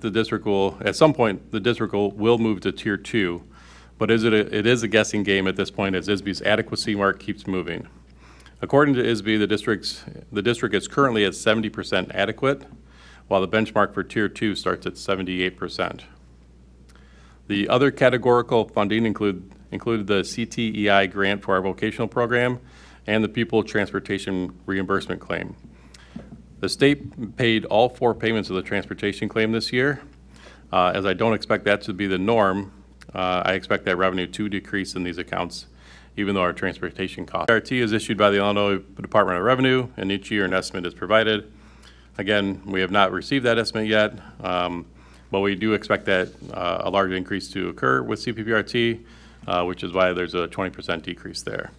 the district will move to Tier 2, but it is a guessing game at this point as ISB's adequacy mark keeps moving. According to ISB, the district is currently at 70% adequate, while the benchmark for Tier 2 starts at 78%. The other categorical funding included the CTEI grant for our vocational program and the Pupil Transportation Reimbursement Claim. The state paid all 4 payments of the transportation claim this year. As I don't expect that to be the norm, I expect that revenue to decrease in these accounts, even though our transportation cost. RT is issued by the Illinois Department of Revenue, and each year an estimate is provided. Again, we have not received that estimate yet, but we do expect that a large increase to occur with CPPRT, which is why there's a 20% decrease there.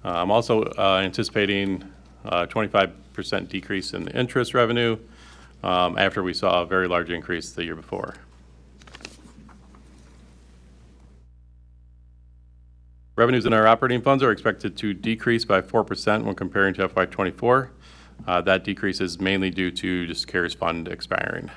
I'm also anticipating a 25% decrease in the interest revenue after we saw a very large increase the year before. Revenues in our operating funds are expected to decrease by 4% when comparing to FY24. That decrease is mainly due to just CARES fund expiring.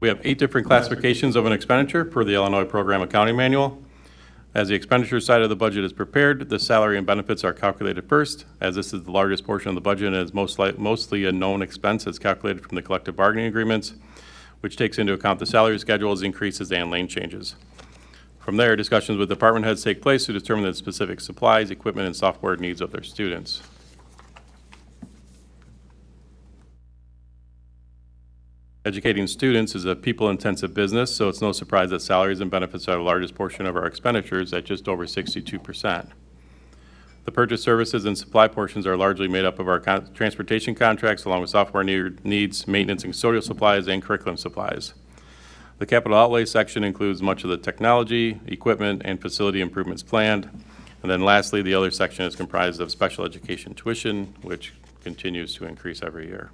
We have 8 different classifications of an expenditure per the Illinois Program Accounting Manual. As the expenditure side of the budget is prepared, the salary and benefits are calculated first, as this is the largest portion of the budget and is mostly a known expense as calculated from the collective bargaining agreements, which takes into account the salary schedules, increases, and lane changes. From there, discussions with department heads take place to determine the specific supplies, equipment, and software needs of their students. Educating students is a people-intensive business, so it's no surprise that salaries and benefits are the largest portion of our expenditures at just over 62%. The purchase services and supply portions are largely made up of our transportation contracts, along with software needs, maintenance and custodial supplies, and curriculum supplies. The capital outlay section includes much of the technology, equipment, and facility improvements planned. And then lastly, the other section is comprised of special education tuition, which continues to increase every year.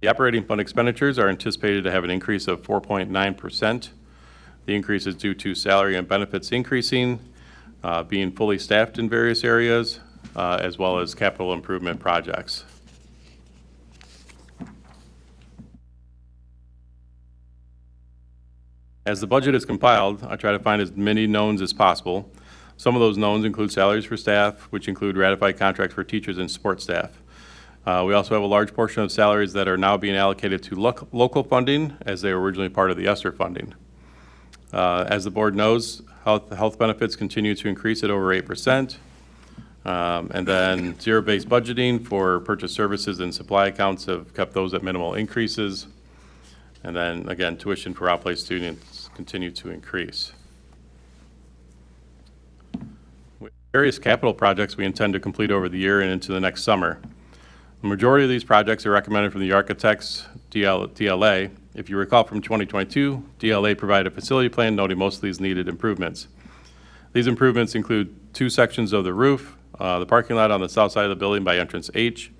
The operating fund expenditures are anticipated to have an increase of 4.9%. The increase is due to salary and benefits increasing, being fully staffed in various areas, as well as capital improvement projects. As the budget is compiled, I try to find as many knowns as possible. Some of those knowns include salaries for staff, which include ratified contracts for teachers and support staff. We also have a large portion of salaries that are now being allocated to local funding, as they were originally part of the ESSER funding. As the board knows, health benefits continue to increase at over 8%. And then zero-based budgeting for purchase services and supply accounts have kept those at minimal increases. And then again, tuition for outplaced students continue to increase. With various capital projects we intend to complete over the year and into the next summer. The majority of these projects are recommended from the architect's DLA. If you recall from 2022, DLA provided a facility plan noting most of these needed improvements. These improvements include 2 sections of the roof, the parking lot on the south side of the building by entrance H,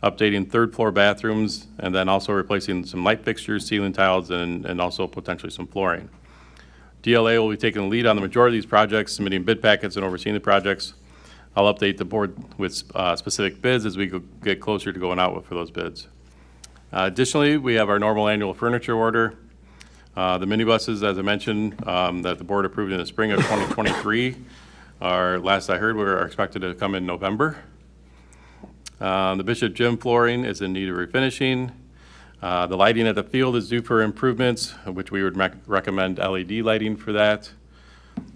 updating 3rd floor bathrooms, and then also replacing some light fixtures, ceiling tiles, and also potentially some flooring. DLA will be taking the lead on the majority of these projects, submitting bid packets and overseeing the projects. I'll update the board with specific bids as we get closer to going out for those bids. Additionally, we have our normal annual furniture order. The minibuses, as I mentioned, that the board approved in the spring of 2023, last I heard, are expected to come in November. The Bishop Gym flooring is in need of refinishing. The lighting at the field is due for improvements, which we would recommend LED lighting for that.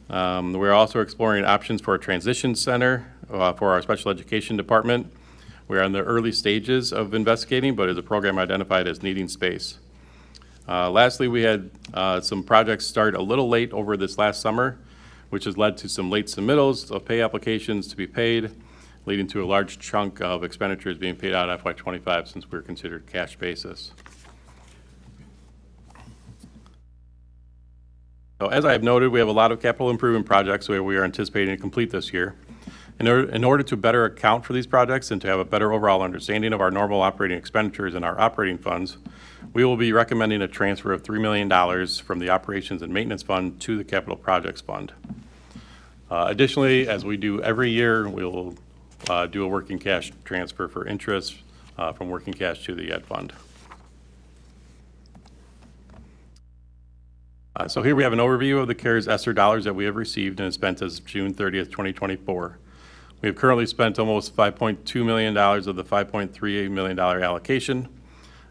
We're also exploring options for a transition center for our special education department. We're in the early stages of investigating, but is a program identified as needing space. Lastly, we had some projects start a little late over this last summer, which has led to some late submittals of pay applications to be paid, leading to a large chunk of expenditures being paid out FY25 since we're considered cash basis. So as I have noted, we have a lot of capital improvement projects where we are anticipating to complete this year. In order to better account for these projects and to have a better overall understanding of our normal operating expenditures and our operating funds, we will be recommending a transfer of $3 million from the Operations and Maintenance Fund to the Capital Projects Fund. Additionally, as we do every year, we will do a working cash transfer for interest from working cash to the Ed Fund. So here we have an overview of the CARES ESSER dollars that we have received and spent as June 30th, 2024. We have currently spent almost $5.2 million of the $5.38 million allocation.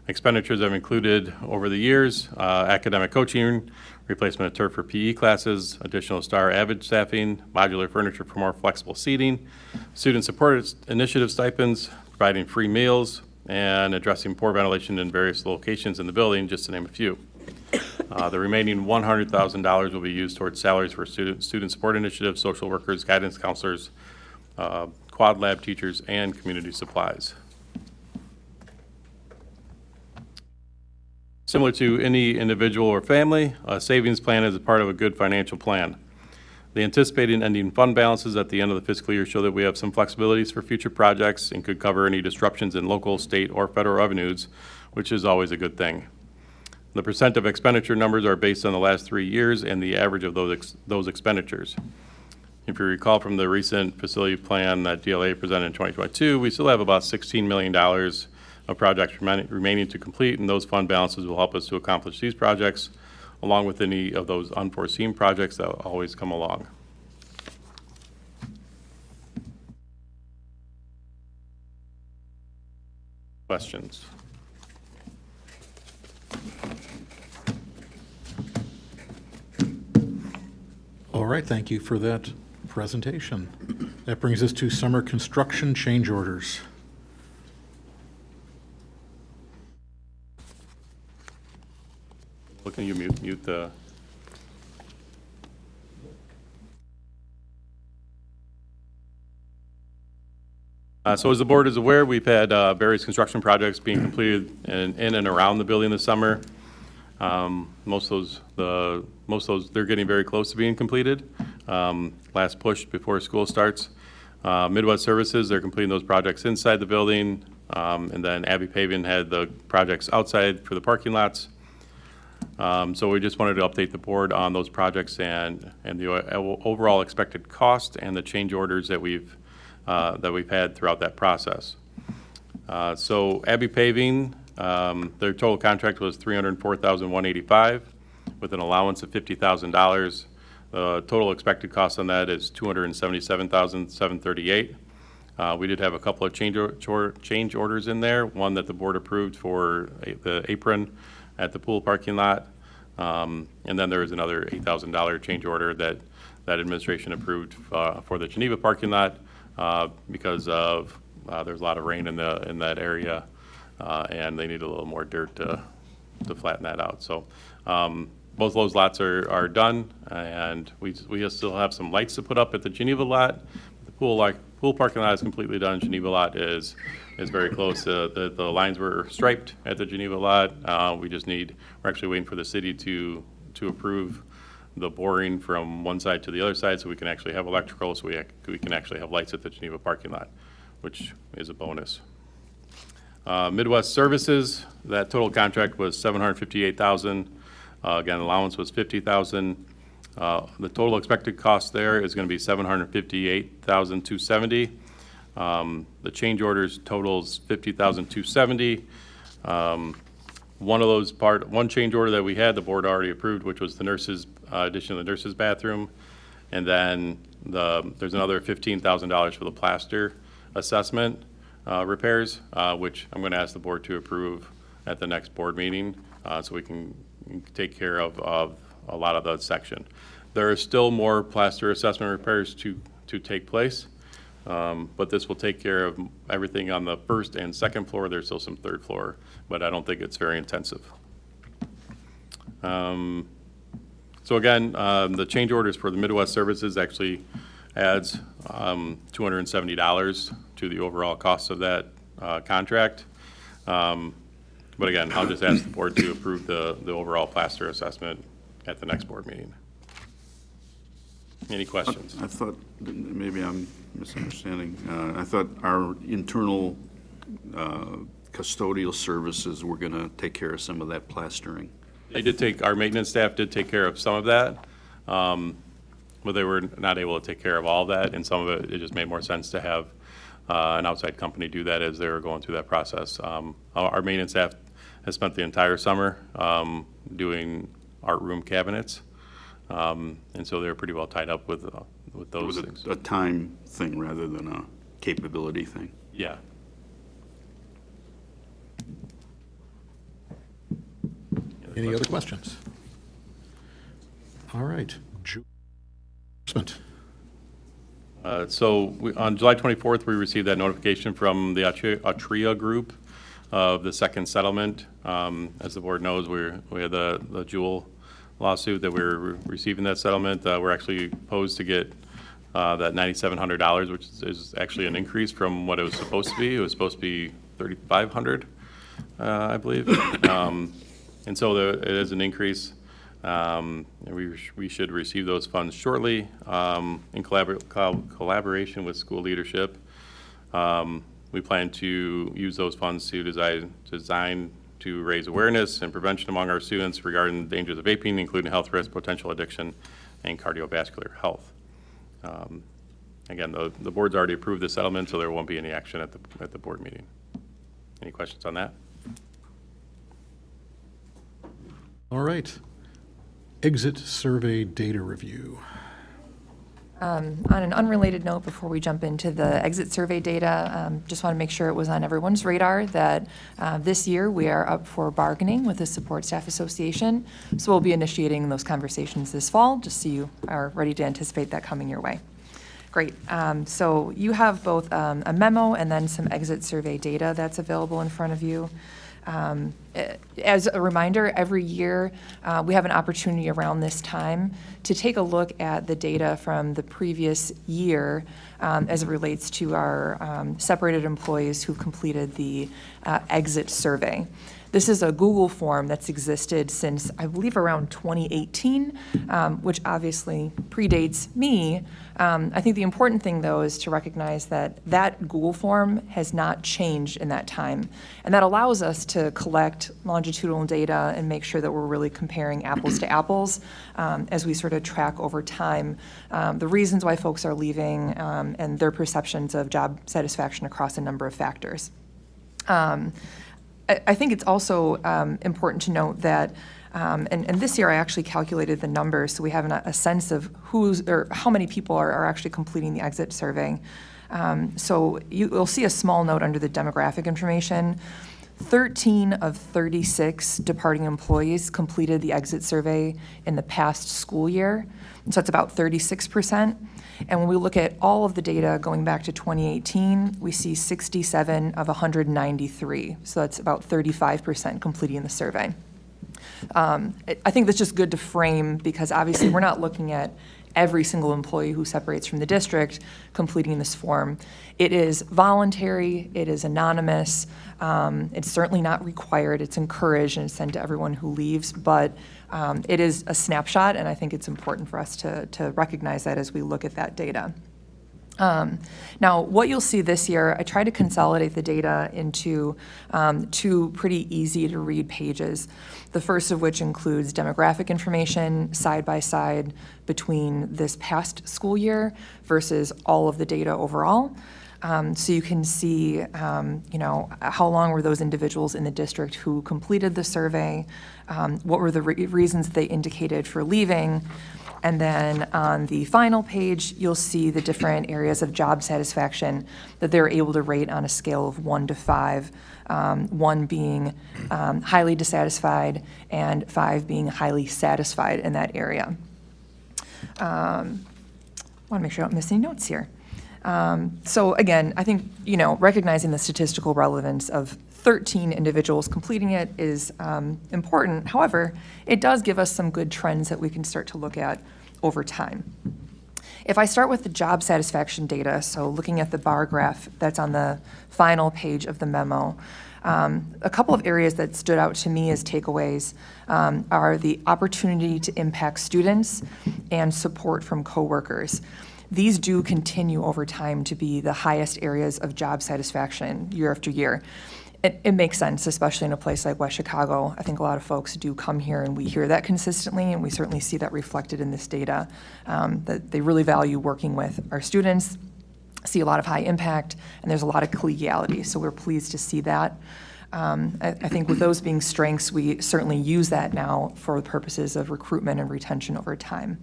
Expenditures have included over the years academic coaching, replacement of turf for PE classes, additional STAR Avid staffing, modular furniture for more flexible seating, student support initiative stipends, providing free meals, and addressing poor ventilation in various locations in the building, just to name a few. The remaining $100,000 will be used towards salaries for student support initiatives, social workers, guidance counselors, quad lab teachers, and community supplies. Similar to any individual or family, a savings plan is a part of a good financial plan. The anticipated ending fund balances at the end of the fiscal year show that we have some flexibilities for future projects and could cover any disruptions in local, state, or federal revenues, which is always a good thing. The percent of expenditure numbers are based on the last 3 years and the average of those expenditures. If you recall from the recent facility plan that DLA presented in 2022, we still have about $16 million of projects remaining to complete, and those fund balances will help us to accomplish these projects, along with any of those unforeseen projects that will always come along. Questions? All right, thank you for that presentation. That brings us to summer construction change orders. Can you mute the? So as the board is aware, we've had various construction projects being completed in and around the building this summer. Most of those, they're getting very close to being completed. Last push before school starts. Midwest Services, they're completing those projects inside the building. And then Abbey Paving had the projects outside for the parking lots. So we just wanted to update the board on those projects and the overall expected cost and the change orders that we've had throughout that process. So Abbey Paving, their total contract was $304,185 with an allowance of $50,000. The total expected cost on that is $277,738. We did have a couple of change orders in there, one that the board approved for the apron at the pool parking lot. And then there was another $8,000 change order that administration approved for the Geneva parking lot because of there's a lot of rain in that area and they need a little more dirt to flatten that out. So both of those lots are done, and we still have some lights to put up at the Geneva lot. The pool parking lot is completely done. Geneva lot is very close. The lines were striped at the Geneva lot. We're actually waiting for the city to approve the boring from one side to the other side so we can actually have electrical, so we can actually have lights at the Geneva parking lot, which is a bonus. Midwest Services, that total contract was $758,000. Again, allowance was $50,000. The total expected cost there is going to be $758,270. The change orders totals $50,270. One change order that we had, the board already approved, which was the addition of the nurse's bathroom. And then there's another $15,000 for the plaster assessment repairs, which I'm going to ask the board to approve at the next board meeting so we can take care of a lot of that section. There are still more plaster assessment repairs to take place, but this will take care of everything on the first and second floor. There's still some third floor, but I don't think it's very intensive. So again, the change orders for the Midwest Services actually adds $270 to the overall cost of that contract. But again, I'll just ask the board to approve the overall plaster assessment at the next board meeting. Any questions? I thought, maybe I'm misunderstanding, I thought our internal custodial services were going to take care of some of that plastering. Our maintenance staff did take care of some of that, but they were not able to take care of all of that, and some of it just made more sense to have an outside company do that as they were going through that process. Our maintenance staff has spent the entire summer doing art room cabinets, and so they're pretty well tied up with those things. It was a time thing rather than a capability thing. Yeah. Any other questions? All right. On July 24th, we received that notification from the Atria group of the second settlement. As the board knows, we had the Jewel lawsuit that we're receiving that settlement. We're actually posed to get that $9,700, which is actually an increase from what it was supposed to be. It was supposed to be $3,500, I believe. And so it is an increase. And we should receive those funds shortly in collaboration with school leadership. We plan to use those funds to design to raise awareness and prevention among our students regarding the dangers of vaping, including health risk, potential addiction, and cardiovascular health. Again, the board's already approved the settlement, so there won't be any action at the board meeting. Any questions on that? All right. Exit survey data review. On an unrelated note, before we jump into the exit survey data, just want to make sure it was on everyone's radar that this year we are up for bargaining with the Support Staff Association. So we'll be initiating those conversations this fall, just so you are ready to anticipate that coming your way. Great. So you have both a memo and then some exit survey data that's available in front of you. As a reminder, every year we have an opportunity around this time to take a look at the data from the previous year as it relates to our separated employees who completed the exit survey. This is a Google form that's existed since, I believe, around 2018, which obviously predates me. I think the important thing, though, is to recognize that that Google form has not changed in that time. And that allows us to collect longitudinal data and make sure that we're really comparing apples to apples as we sort of track over time the reasons why folks are leaving and their perceptions of job satisfaction across a number of factors. I think it's also important to note that, and this year I actually calculated the numbers so we have a sense of how many people are actually completing the exit survey. So you'll see a small note under the demographic information. 13 of 36 departing employees completed the exit survey in the past school year, and so that's about 36%. And when we look at all of the data going back to 2018, we see 67 of 193, so that's about 35% completing the survey. I think that's just good to frame because obviously we're not looking at every single employee who separates from the district completing this form. It is voluntary, it is anonymous, it's certainly not required, it's encouraged and it's sent to everyone who leaves, but it is a snapshot, and I think it's important for us to recognize that as we look at that data. Now, what you'll see this year, I try to consolidate the data into two pretty easy to read pages. The first of which includes demographic information side by side between this past school year versus all of the data overall. So you can see, how long were those individuals in the district who completed the survey, what were the reasons they indicated for leaving, and then on the final page, you'll see the different areas of job satisfaction that they're able to rate on a scale of 1 to 5, 1 being highly dissatisfied and 5 being highly satisfied in that area. Want to make sure I don't miss any notes here. So again, I think, recognizing the statistical relevance of 13 individuals completing it is important. However, it does give us some good trends that we can start to look at over time. If I start with the job satisfaction data, so looking at the bar graph that's on the final page of the memo, a couple of areas that stood out to me as takeaways are the opportunity to impact students and support from coworkers. These do continue over time to be the highest areas of job satisfaction year after year. It makes sense, especially in a place like West Chicago. I think a lot of folks do come here and we hear that consistently, and we certainly see that reflected in this data, that they really value working with our students, see a lot of high impact, and there's a lot of collegiality, so we're pleased to see that. I think with those being strengths, we certainly use that now for the purposes of recruitment and retention over time.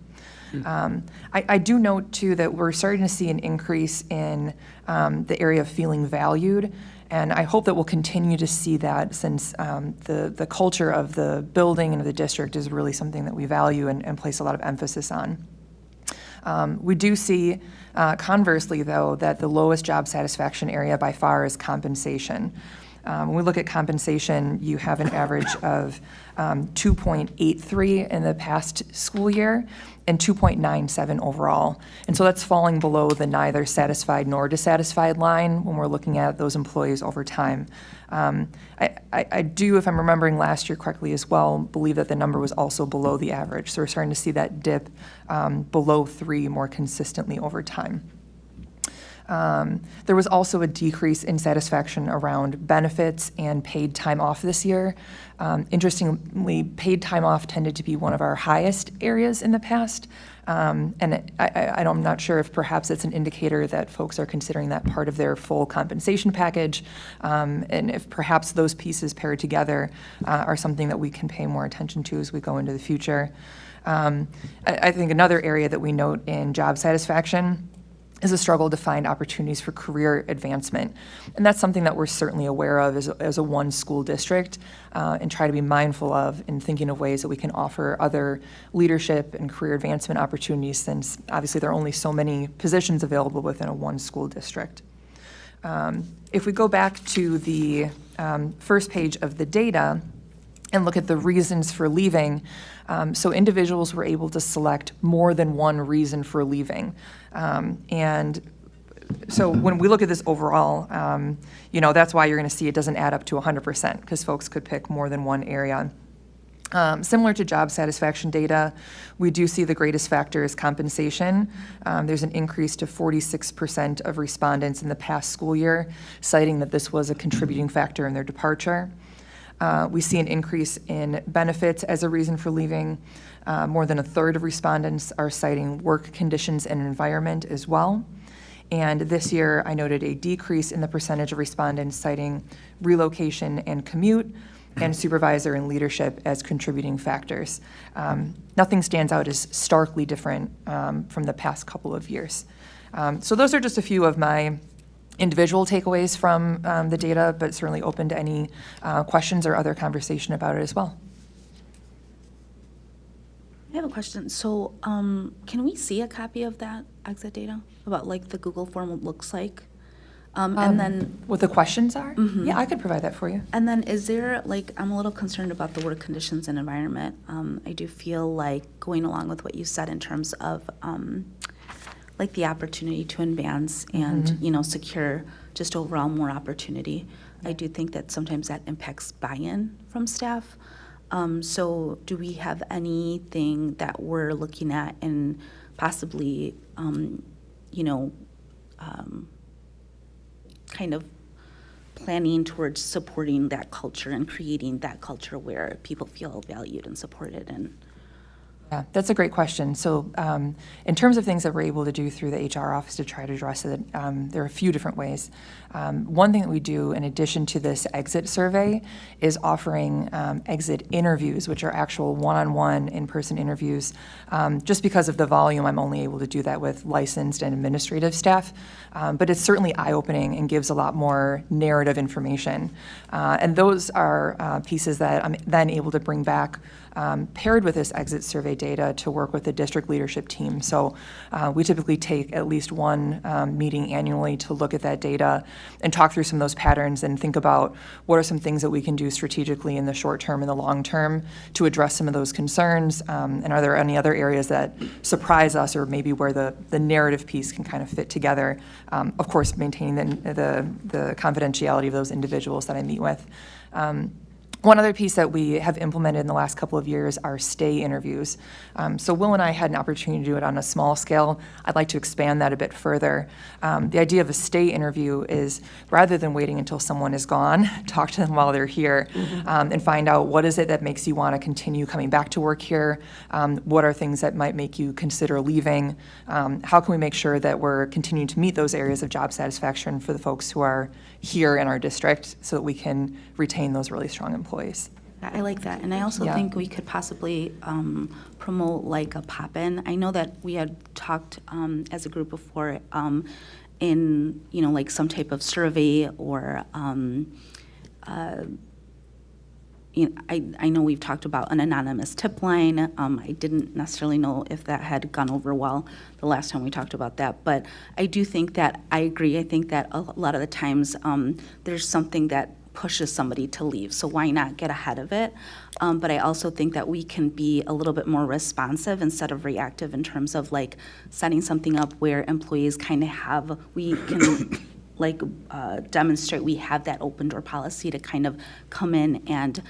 I do note, too, that we're starting to see an increase in the area of feeling valued, and I hope that we'll continue to see that since the culture of the building and of the district is really something that we value and place a lot of emphasis on. We do see, conversely, though, that the lowest job satisfaction area by far is compensation. When we look at compensation, you have an average of 2.83 in the past school year and 2.97 overall. And so that's falling below the neither satisfied nor dissatisfied line when we're looking at those employees over time. I do, if I'm remembering last year correctly as well, believe that the number was also below the average. So we're starting to see that dip below 3 more consistently over time. There was also a decrease in satisfaction around benefits and paid time off this year. Interestingly, paid time off tended to be one of our highest areas in the past. And I'm not sure if perhaps it's an indicator that folks are considering that part of their full compensation package, and if perhaps those pieces paired together are something that we can pay more attention to as we go into the future. I think another area that we note in job satisfaction is a struggle to find opportunities for career advancement. And that's something that we're certainly aware of as a one school district and try to be mindful of in thinking of ways that we can offer other leadership and career advancement opportunities, since obviously there are only so many positions available within a one school district. If we go back to the first page of the data and look at the reasons for leaving, so individuals were able to select more than one reason for leaving. And so when we look at this overall, that's why you're going to see it doesn't add up to 100%, because folks could pick more than one area. Similar to job satisfaction data, we do see the greatest factor is compensation. There's an increase to 46% of respondents in the past school year, citing that this was a contributing factor in their departure. We see an increase in benefits as a reason for leaving. More than a third of respondents are citing work conditions and environment as well. And this year, I noted a decrease in the percentage of respondents citing relocation and commute, and supervisor and leadership as contributing factors. Nothing stands out as starkly different from the past couple of years. So those are just a few of my individual takeaways from the data, but certainly open to any questions or other conversation about it as well. I have a question. So can we see a copy of that exit data about like the Google form looks like? And then what the questions are? Yeah, I could provide that for you. And then is there, like, I'm a little concerned about the work conditions and environment. I do feel like going along with what you said in terms of, like, the opportunity to advance and, secure just overall more opportunity. I do think that sometimes that impacts buy-in from staff. So do we have anything that we're looking at and possibly, kind of planning towards supporting that culture and creating that culture where people feel valued and supported? And Yeah, that's a great question. So in terms of things that we're able to do through the HR office to try to address it, there are a few different ways. One thing that we do in addition to this exit survey is offering exit interviews, which are actual one-on-one in-person interviews. Just because of the volume, I'm only able to do that with licensed and administrative staff. But it's certainly eye-opening and gives a lot more narrative information. And those are pieces that I'm then able to bring back paired with this exit survey data to work with the district leadership team. So we typically take at least one meeting annually to look at that data and talk through some of those patterns and think about what are some things that we can do strategically in the short term and the long term to address some of those concerns, and are there any other areas that surprise us or maybe where the narrative piece can kind of fit together, of course maintaining the confidentiality of those individuals that I meet with. One other piece that we have implemented in the last couple of years are stay interviews. So Will and I had an opportunity to do it on a small scale. I'd like to expand that a bit further. The idea of a stay interview is rather than waiting until someone is gone, talk to them while they're here and find out what is it that makes you want to continue coming back to work here, what are things that might make you consider leaving, how can we make sure that we're continuing to meet those areas of job satisfaction for the folks who are here in our district so that we can retain those really strong employees. I like that. And I also think we could possibly promote like a pop-in. I know that we had talked as a group before in, like some type of survey or, I know we've talked about an anonymous tip line. I didn't necessarily know if that had gone over well the last time we talked about that. But I do think that, I agree, I think that a lot of the times there's something that pushes somebody to leave, so why not get ahead of it? But I also think that we can be a little bit more responsive instead of reactive in terms of like setting something up where employees kind of we can demonstrate we have that open door policy to kind of come in and,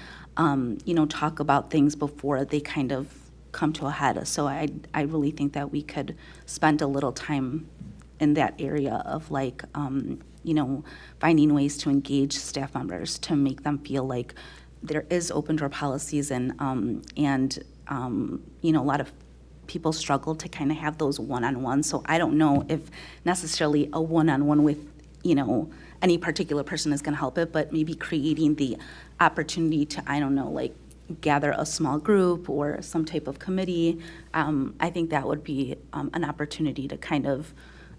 talk about things before they kind of come to a head. So I really think that we could spend a little time in that area of like, finding ways to engage staff members to make them feel like there is open door policies and a lot of people struggle to kind of have those one-on-ones. So I don't know if necessarily a one-on-one with any particular person is going to help it, but maybe creating the opportunity to, gather a small group or some type of committee. I think that would be an opportunity to kind of,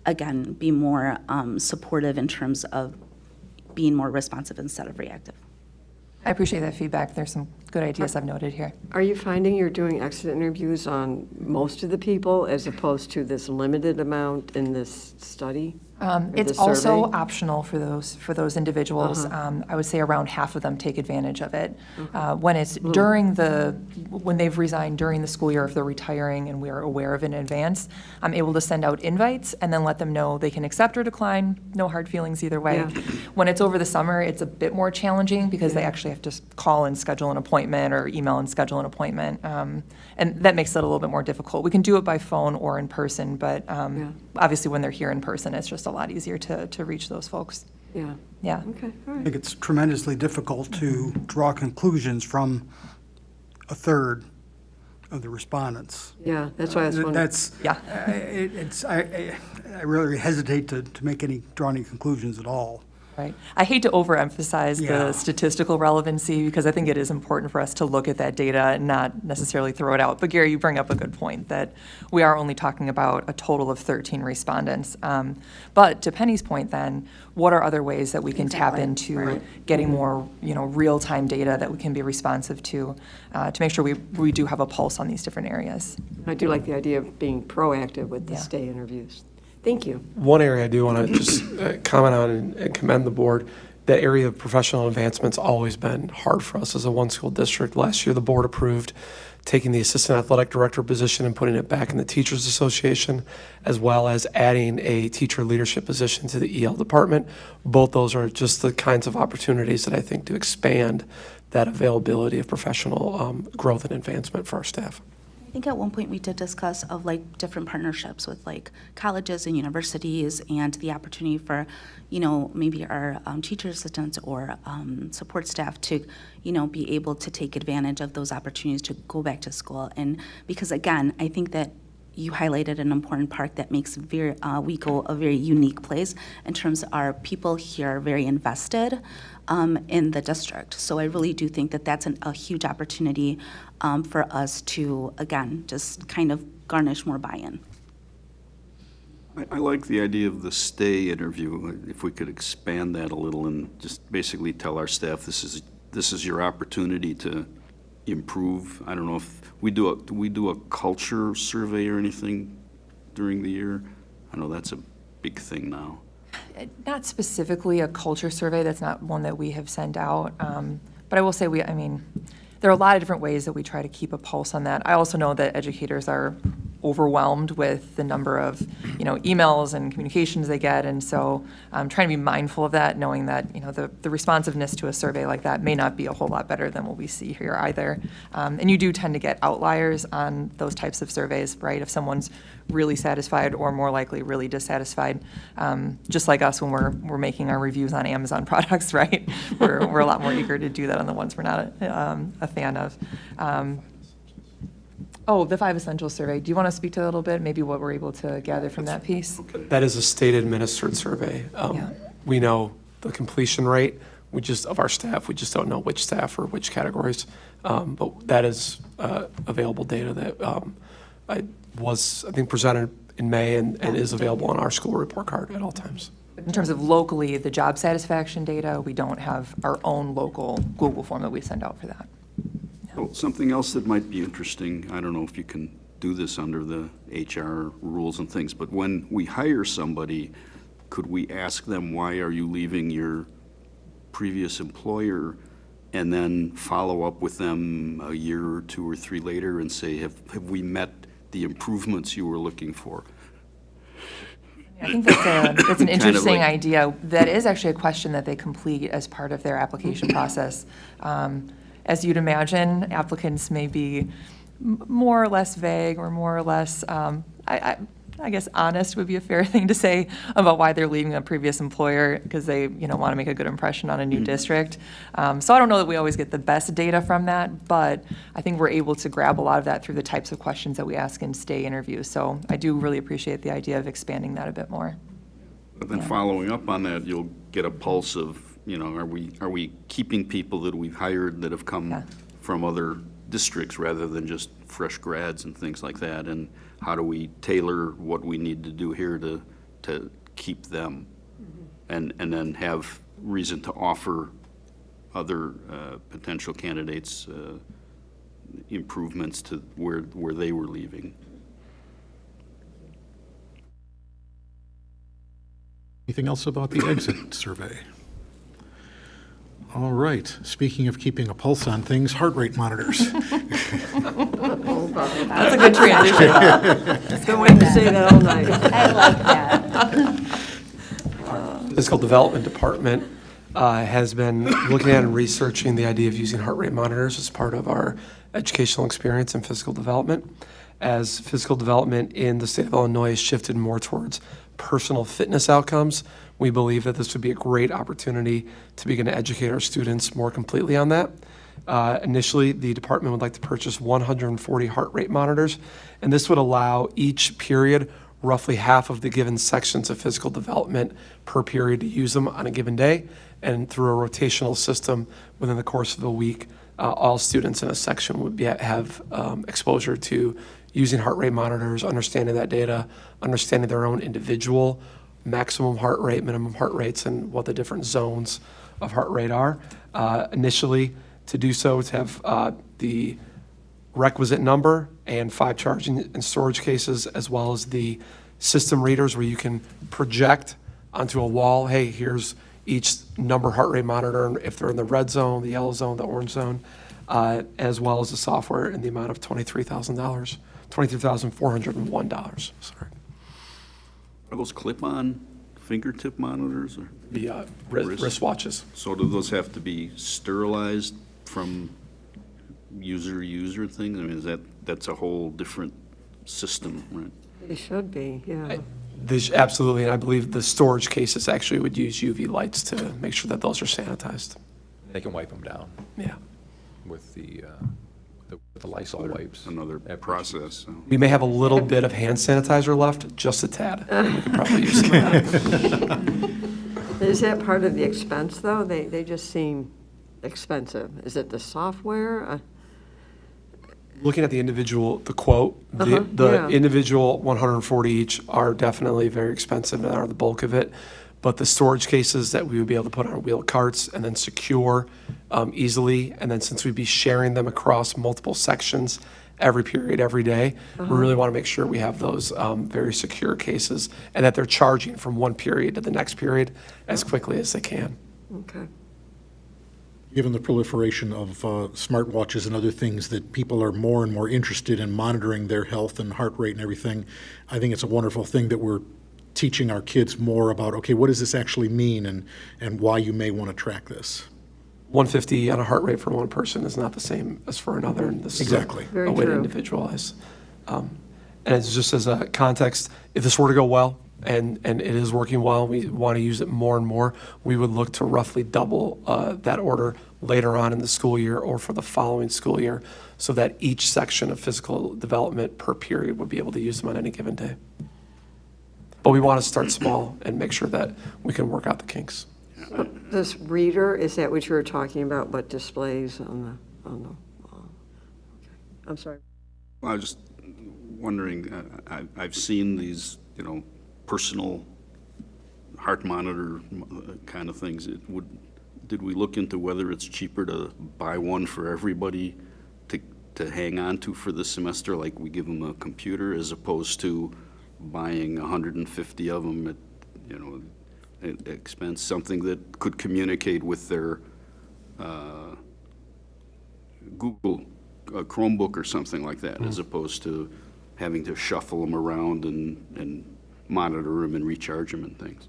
again, be more supportive in terms of being more responsive instead of reactive. I appreciate that feedback. There's some good ideas I've noted here. Are you finding you're doing exit interviews on most of the people as opposed to this limited amount in this study? the It's also survey? optional for those individuals. I would say around half of them take advantage of it. When it's when they've resigned during the school year, if they're retiring and we are aware of it in advance, I'm able to send out invites and then let them know they can accept or decline, no hard feelings either way. Yeah. When it's over the summer, it's a bit more challenging because they actually have to call and schedule an appointment or email and schedule an appointment. And that makes it a little bit more difficult. We can do it by phone or in person, but obviously when they're here in person, it's just a lot easier to reach those folks. Yeah. Yeah. Okay, all I right. think it's tremendously difficult to draw conclusions from a third of the respondents. Yeah, that's why I was wondering. That's, Yeah. I really hesitate to draw any conclusions at all. Right. I hate to overemphasize Yeah. the statistical relevancy because I think it is important for us to look at that data and not necessarily throw it out. But Gary, you bring up a good point that we are only talking about a total of 13 respondents. But to Penny's point then, what are other ways that we can tap into getting more, real-time data that we can be responsive to make sure we do have a pulse on these different areas? I do like the idea of being proactive with the stay interviews. Thank you. One area I do want to just comment on and commend the board, that area of professional advancement's always been hard for us as a one-school district. Last year, the board approved taking the assistant athletic director position and putting it back in the Teachers Association, as well as adding a teacher leadership position to the EL department. Both those are just the kinds of opportunities that I think to expand that availability of professional growth and advancement for our staff. I think at one point we did discuss of different partnerships with colleges and universities and the opportunity for, maybe our teacher assistants or support staff to, be able to take advantage of those opportunities to go back to school. And because again, I think that you highlighted an important part that makes WeGo a very unique place in terms of our people here are very invested in the district. So I really do think that that's a huge opportunity for us to, again, just kind of garnish more buy-in. I like the idea of the stay interview. If we could expand that a little and just basically tell our staff this is your opportunity to improve. I don't know if we do a culture survey or anything during the year. I know that's a big thing now. Not specifically a culture survey, that's not one that we have sent out. But I will say there are a lot of different ways that we try to keep a pulse on that. I also know that educators are overwhelmed with the number of, emails and communications they get, and so I'm trying to be mindful of that, knowing that, the responsiveness to a survey like that may not be a whole lot better than what we see here either. And you do tend to get outliers on those types of surveys, right? If someone's really satisfied or more likely really dissatisfied, just like us when we're making our reviews on Amazon products, right? We're a lot more eager to do that on the ones we're not a fan of. The 5 Essentials survey. Do you want to speak to that a little bit, maybe what we're able to gather from that piece? That is a state-administered survey. We know the completion rate of our staff. We just don't know which staff or which categories. But that is available data that I think, presented in May and is available on our school report card at all times. In terms of locally, the job satisfaction data, we don't have our own local Google form that we send out for that. Well, something else that might be interesting, I don't know if you can do this under the HR rules and things, but when we hire somebody, could we ask them, why are you leaving your previous employer, and then follow up with them a year or 2 or 3 later and say, have we met the improvements you were looking for? I think that's an interesting like- idea. That is actually a question that they complete as part of their application process. As you'd imagine, applicants may be more or less vague or more or less, I guess honest would be a fair thing to say about why they're leaving a previous employer, because they want to make a good impression on a new district. So I don't know that we always get the best data from that, but I think we're able to grab a lot of that through the types of questions that we ask in stay interviews. So I do really appreciate the idea of expanding that a bit more. But then following up on that, you'll get a pulse of, are we keeping people that we've hired that have come from other districts rather than just fresh grads and things like that? And how do we tailor what we need to do here to keep them? And then have reason to offer other potential candidates improvements to where they were leaving. Anything else about the exit survey? All right, speaking of keeping a pulse on things, heart rate monitors. That's a good transition. I've been waiting to say that all night. I like that. Physical Development Department has been looking at and researching the idea of using heart rate monitors as part of our educational experience in physical development. As physical development in the state of Illinois has shifted more towards personal fitness outcomes, we believe that this would be a great opportunity to begin to educate our students more completely on that. Initially, the department would like to purchase 140 heart rate monitors, and this would allow each period roughly half of the given sections of physical development per period to use them on a given day. And through a rotational system within the course of the week, all students in a section would have exposure to using heart rate monitors, understanding that data, understanding their own individual maximum heart rate, minimum heart rates, and what the different zones of heart rate are. Initially, to do so, to have the requisite number and 5 charging and storage cases, as well as the system readers where you can project onto a wall, hey, here's each number heart rate monitor, and if they're in the red zone, the yellow zone, the orange zone, as well as the software in the amount of $23,000, $23,401. Sorry. Are those clip-on fingertip monitors? Or The wristwatches. so do those have to be sterilized from user thing? I mean, that's a whole different system, right? They should be, yeah. Absolutely, and I believe the storage cases actually would use UV lights to make sure that those are sanitized. They can wipe them down Yeah. with the Lysol wipes. Another process. So. We may have a little bit of hand sanitizer left, just a tad. We could probably use some of that. Is that part of the expense, though? They just seem expensive. Is it the software? Looking at the individual, the quote, the yeah. individual 140 each are definitely very expensive and are the bulk of it. But the storage cases that we would be able to put on wheel carts and then secure easily, and then since we'd be sharing them across multiple sections every period, every day, we really want to make sure we have those very secure cases and that they're charging from one period to the next period as quickly as they can. Okay. Given the proliferation of smartwatches and other things that people are more and more interested in monitoring their health and heart rate and everything, I think it's a wonderful thing that we're teaching our kids more about, okay, what does this actually mean and why you may want to track this. 150 on a heart rate for one person is not the same as for another, and this Exactly. is Very a way to true. individualize. And it's just as a context, if this were to go well, and it is working well, we want to use it more and more, we would look to roughly double that order later on in the school year or for the following school year, so that each section of physical development per period would be able to use them on any given day. But we want to start small and make sure that we can work out the kinks. This reader, is that what you were talking about, what displays on the wall? Okay. I'm sorry. Well, I was just wondering, I've seen these, personal heart monitor kind of things. Did we look into whether it's cheaper to buy one for everybody to hang on to for the semester, like we give them a computer, as opposed to buying 150 of them at, expense, something that could communicate with their Google Chromebook or something like that, as opposed to having to shuffle them around and monitor them and recharge them and things.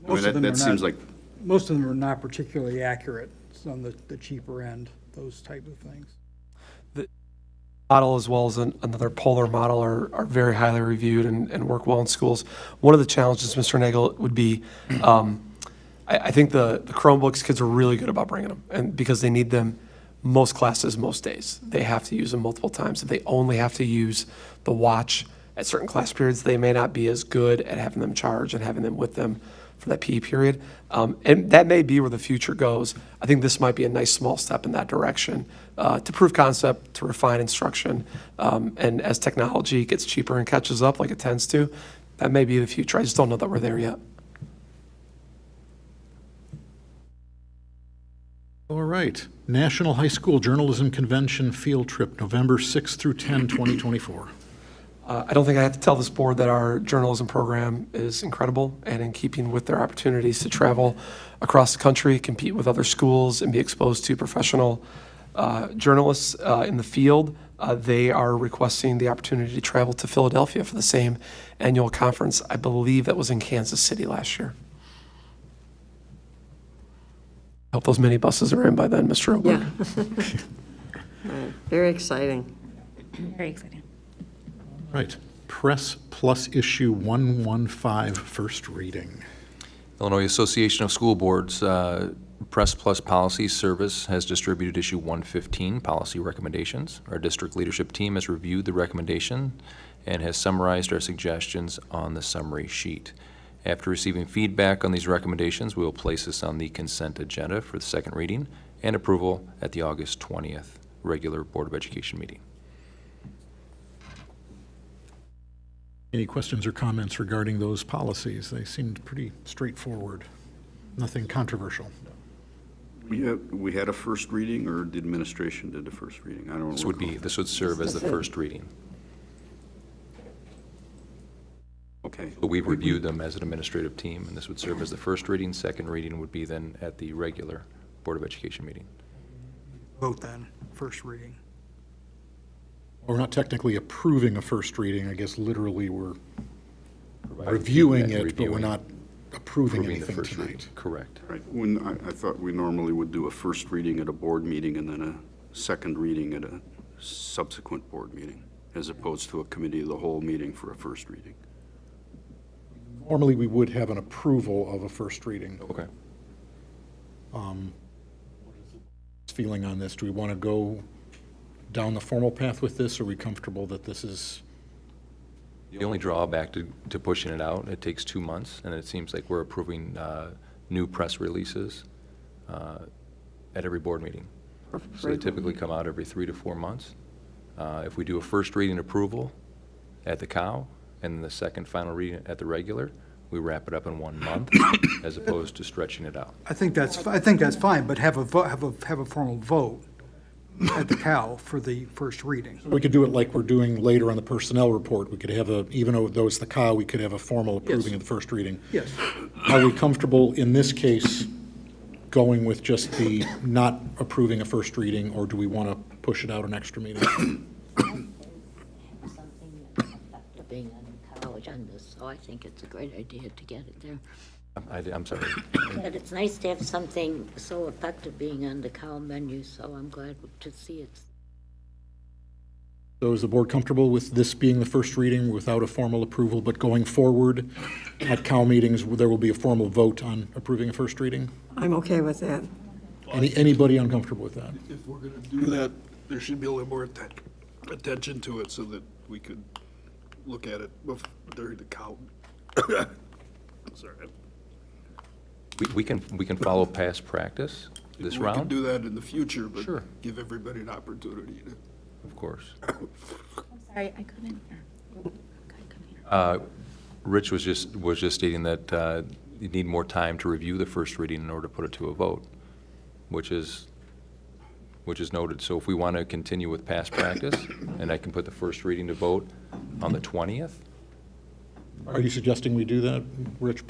Most of them that are seems not- like, Most of them are not particularly accurate. It's on the cheaper end, those type of things. Model as well as another polar model are very highly reviewed and work well in schools. One of the challenges, Mr. Nagel, would be, I think the Chromebooks, kids are really good about bringing them, and because they need them most classes, most days. They have to use them multiple times. If they only have to use the watch at certain class periods, they may not be as good at having them charged and having them with them for that PE period. And that may be where the future goes. I think this might be a nice small step in that direction to prove concept, to refine instruction. And as technology gets cheaper and catches up like it tends to, that may be the future. I just don't know that we're there yet. All right, National High School Journalism Convention Field Trip, November 6th through 10, 2024. I don't think I have to tell this board that our journalism program is incredible and in keeping with their opportunities to travel across the country, compete with other schools, and be exposed to professional journalists in the field. They are requesting the opportunity to travel to Philadelphia for the same annual conference. I believe that was in Kansas City last year. I hope those minibuses are in by then, Mr. Oberg. Yeah. Very exciting. Very exciting. Right. Press Plus Issue 115, first reading. Illinois Association of School Boards, Press Plus Policy Service has distributed issue 115, policy recommendations. Our district leadership team has reviewed the recommendation and has summarized our suggestions on the summary sheet. After receiving feedback on these recommendations, we will place this on the consent agenda for the second reading and approval at the August 20th regular Board of Education meeting. Any questions or comments regarding those policies? They seemed pretty straightforward. Nothing controversial. We had a first reading, or the administration did the first reading? I don't recall. This would serve as the first reading. Okay. But we've reviewed them as an administrative team, and this would serve as the first reading. Second reading would be then at the regular Board of Education meeting. Vote then, first reading. We're not technically approving a first reading. I guess literally we're reviewing it, but we're not approving the anything first tonight. reading. Correct. Right. I thought we normally would do a first reading at a board meeting and then a second reading at a subsequent board meeting, as opposed to a committee of the whole meeting for a first reading. Normally, we would have an approval of a first reading. Okay. Feeling on this, do we want to go down the formal path with this, or are we comfortable that this is? The only drawback to pushing it out, it takes 2 months, and it seems like we're approving new press releases at every board meeting. So they typically come out every 3 to 4 months. If we do a first reading approval at the COW and then the second final reading at the regular, we wrap it up in 1 month as opposed to stretching it out. I think that's fine, but have a formal vote at the COW for the first reading. We could do it like we're doing later on the personnel report. We could have even though it's the COW, we could have a formal approving of the first reading. Yes. Are we comfortable in this case going with just the not approving a first reading, or do we want to push it out an extra meeting? Something effective being on the college on this, so I think it's a great idea to get it there. I'm sorry. But it's nice to have something so effective being on the cow menu, so I'm glad to see it. So is the board comfortable with this being the first reading without a formal approval, but going forward at COW meetings, there will be a formal vote on approving a first reading? I'm okay with that. Anybody uncomfortable with that? If we're going to do that, there should be a little more attention to it so that we could look at it during the count. Sorry. We can follow past practice this round. We can do that in the future, but Sure. give everybody an opportunity to. Of course. I'm sorry, I couldn't hear. Rich was just stating that you need more time to review the first reading in order to put it to a vote, which is noted. So if we want to continue with past practice, and I can put the first reading to vote on the 20th. Are you suggesting we do that, Rich?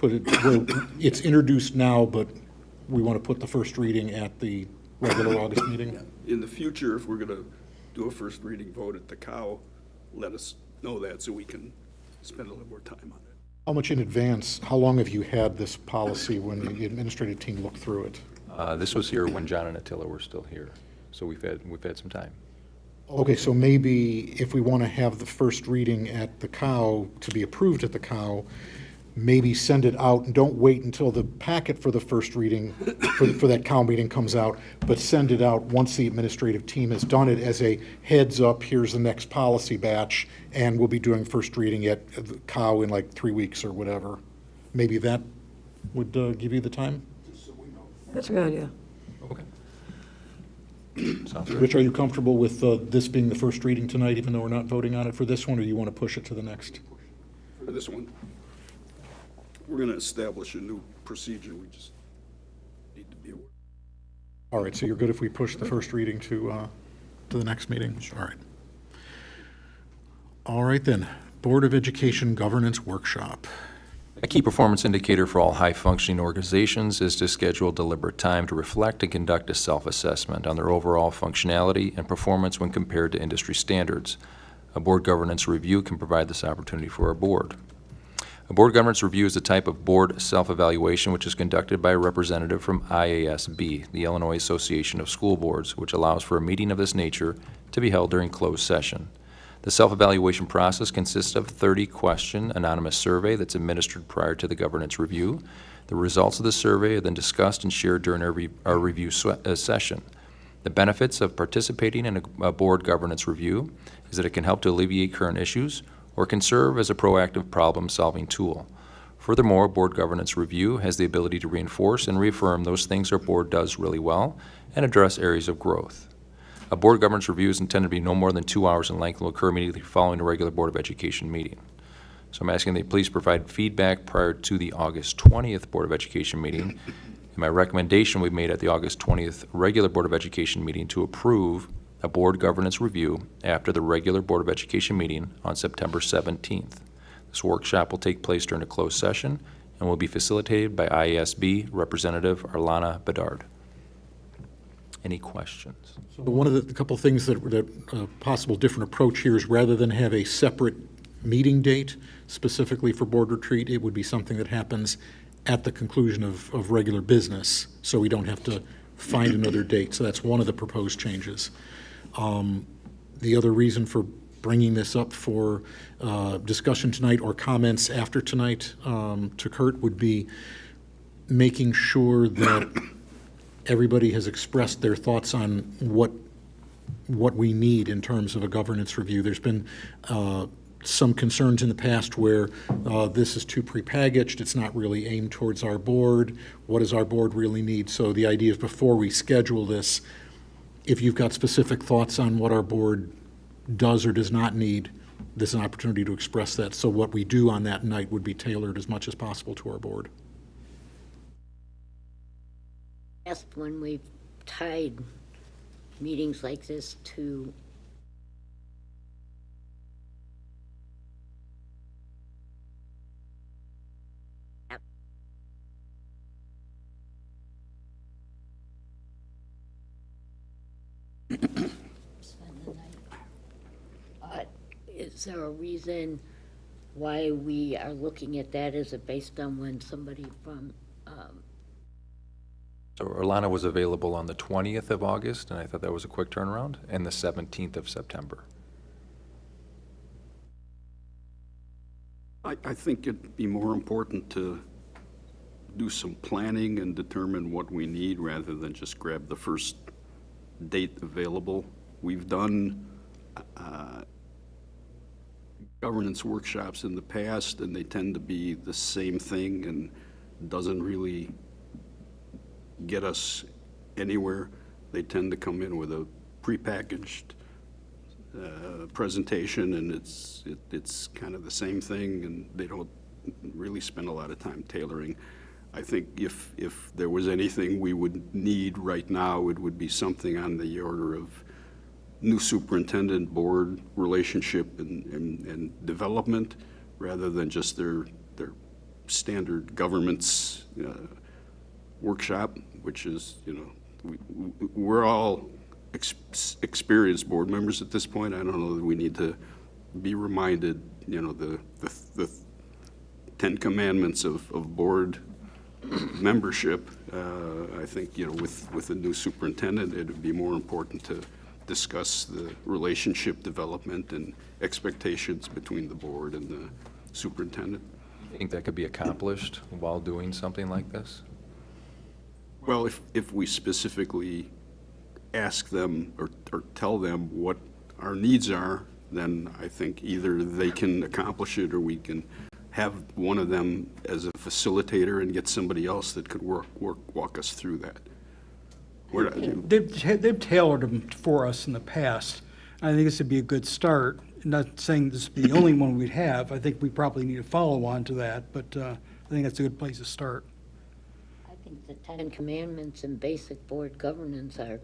It's introduced now, but we want to put the first reading at the regular August meeting? In the future, if we're going to do a first reading vote at the cow, let us know that so we can spend a little more time on it. How much in advance, how long have you had this policy when the administrative team looked through it? This was here when John and Attila were still here, so we've had some time. Okay, so maybe if we want to have the first reading at the COW to be approved at the COW, maybe send it out and don't wait until the packet for the first reading for that COW meeting comes out, but send it out once the administrative team has done it as a heads up, here's the next policy batch, and we'll be doing first reading at the COW in like 3 weeks or whatever. Maybe that would give you the time? That's a good idea. Okay. Sounds good. Rich, are you comfortable with this being the first reading tonight, even though we're not voting on it for this one, or you want to push it to the next? For this one, we're going to establish a new procedure. We just need to be aware. All right, so you're good if we push the first reading to the next meeting? All right. All right then, Board of Education Governance Workshop. A key performance indicator for all high-functioning organizations is to schedule deliberate time to reflect and conduct a self-assessment on their overall functionality and performance when compared to industry standards. A board governance review can provide this opportunity for our board. A board governance review is a type of board self-evaluation which is conducted by a representative from IASB, the Illinois Association of School Boards, which allows for a meeting of this nature to be held during closed session. The self-evaluation process consists of a 30-question anonymous survey that's administered prior to the governance review. The results of the survey are then discussed and shared during our review session. The benefits of participating in a board governance review is that it can help to alleviate current issues or can serve as a proactive problem-solving tool. Furthermore, board governance review has the ability to reinforce and reaffirm those things our board does really well and address areas of growth. A board governance review is intended to be no more than 2 hours in length and will occur immediately following a regular Board of Education meeting. So I'm asking that you please provide feedback prior to the August 20th Board of Education meeting. And my recommendation we made at the August 20th regular Board of Education meeting to approve a board governance review after the regular Board of Education meeting on September 17th. This workshop will take place during a closed session and will be facilitated by IASB Representative Arlana Bedard. Any questions? So one of the couple things that possible different approach here is rather than have a separate meeting date specifically for board retreat, it would be something that happens at the conclusion of regular business, so we don't have to find another date. So that's one of the proposed changes. The other reason for bringing this up for discussion tonight or comments after tonight to Kurt would be making sure that everybody has expressed their thoughts on what we need in terms of a governance review. There's been some concerns in the past where this is too prepackaged, it's not really aimed towards our board. What does our board really need? So the idea is before we schedule this, if you've got specific thoughts on what our board does or does not need, this is an opportunity to express that. So what we do on that night would be tailored as much as possible to our board. When we've tied meetings like this to spend the night. Is there a reason why we are looking at that? Is it based on when somebody from So Orlana was available on the 20th of August, and I thought that was a quick turnaround, and the 17th of September. I think it'd be more important to do some planning and determine what we need rather than just grab the first date available. We've done governance workshops in the past, and they tend to be the same thing and doesn't really get us anywhere. They tend to come in with a prepackaged presentation, and it's kind of the same thing, and they don't really spend a lot of time tailoring. I think if there was anything we would need right now, it would be something on the order of new superintendent board relationship and development, rather than just their standard government's workshop, which is, we're all experienced board members at this point. I don't know that we need to be reminded, the 10 commandments of board membership. I think, with a new superintendent, it would be more important to discuss the relationship development and expectations between the board and the superintendent. I think that could be accomplished while doing something like this. Well, if we specifically ask them or tell them what our needs are, then I think either they can accomplish it or we can have one of them as a facilitator and get somebody else that could walk us through that. They've tailored them for us in the past. I think this would be a good start. Not saying this would be the only one we'd have. I think we probably need to follow on to that, but I think that's a good place to start. I think the 10 commandments and basic board governance are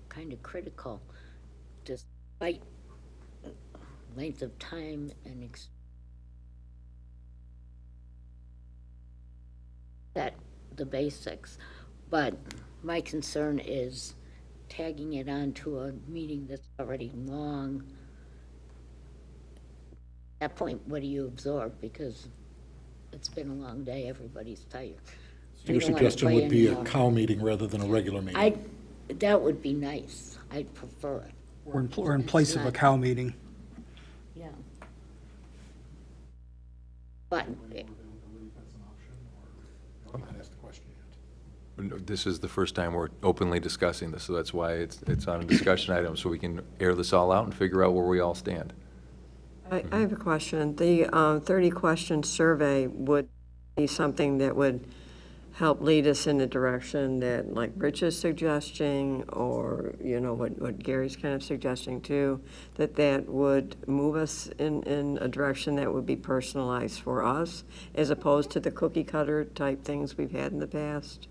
kind of critical, despite length of time and that the basics. But my concern is tagging it onto a meeting that's already long. At that point, what do you absorb? Because it's been a long day, everybody's tired. Your suggestion would be a cow meeting rather than a regular meeting? That would be nice. I'd prefer it. Or in place of a cow meeting. Yeah. But This is the first time we're openly discussing this, so that's why it's on a discussion item, so we can air this all out and figure out where we all stand. I have a question. The 30-question survey would be something that would help lead us in the direction that, like Rich is suggesting, or, you know, what Gary's kind of suggesting too, that would move us in a direction that would be personalized for us, as opposed to the cookie cutter type things we've had in the past?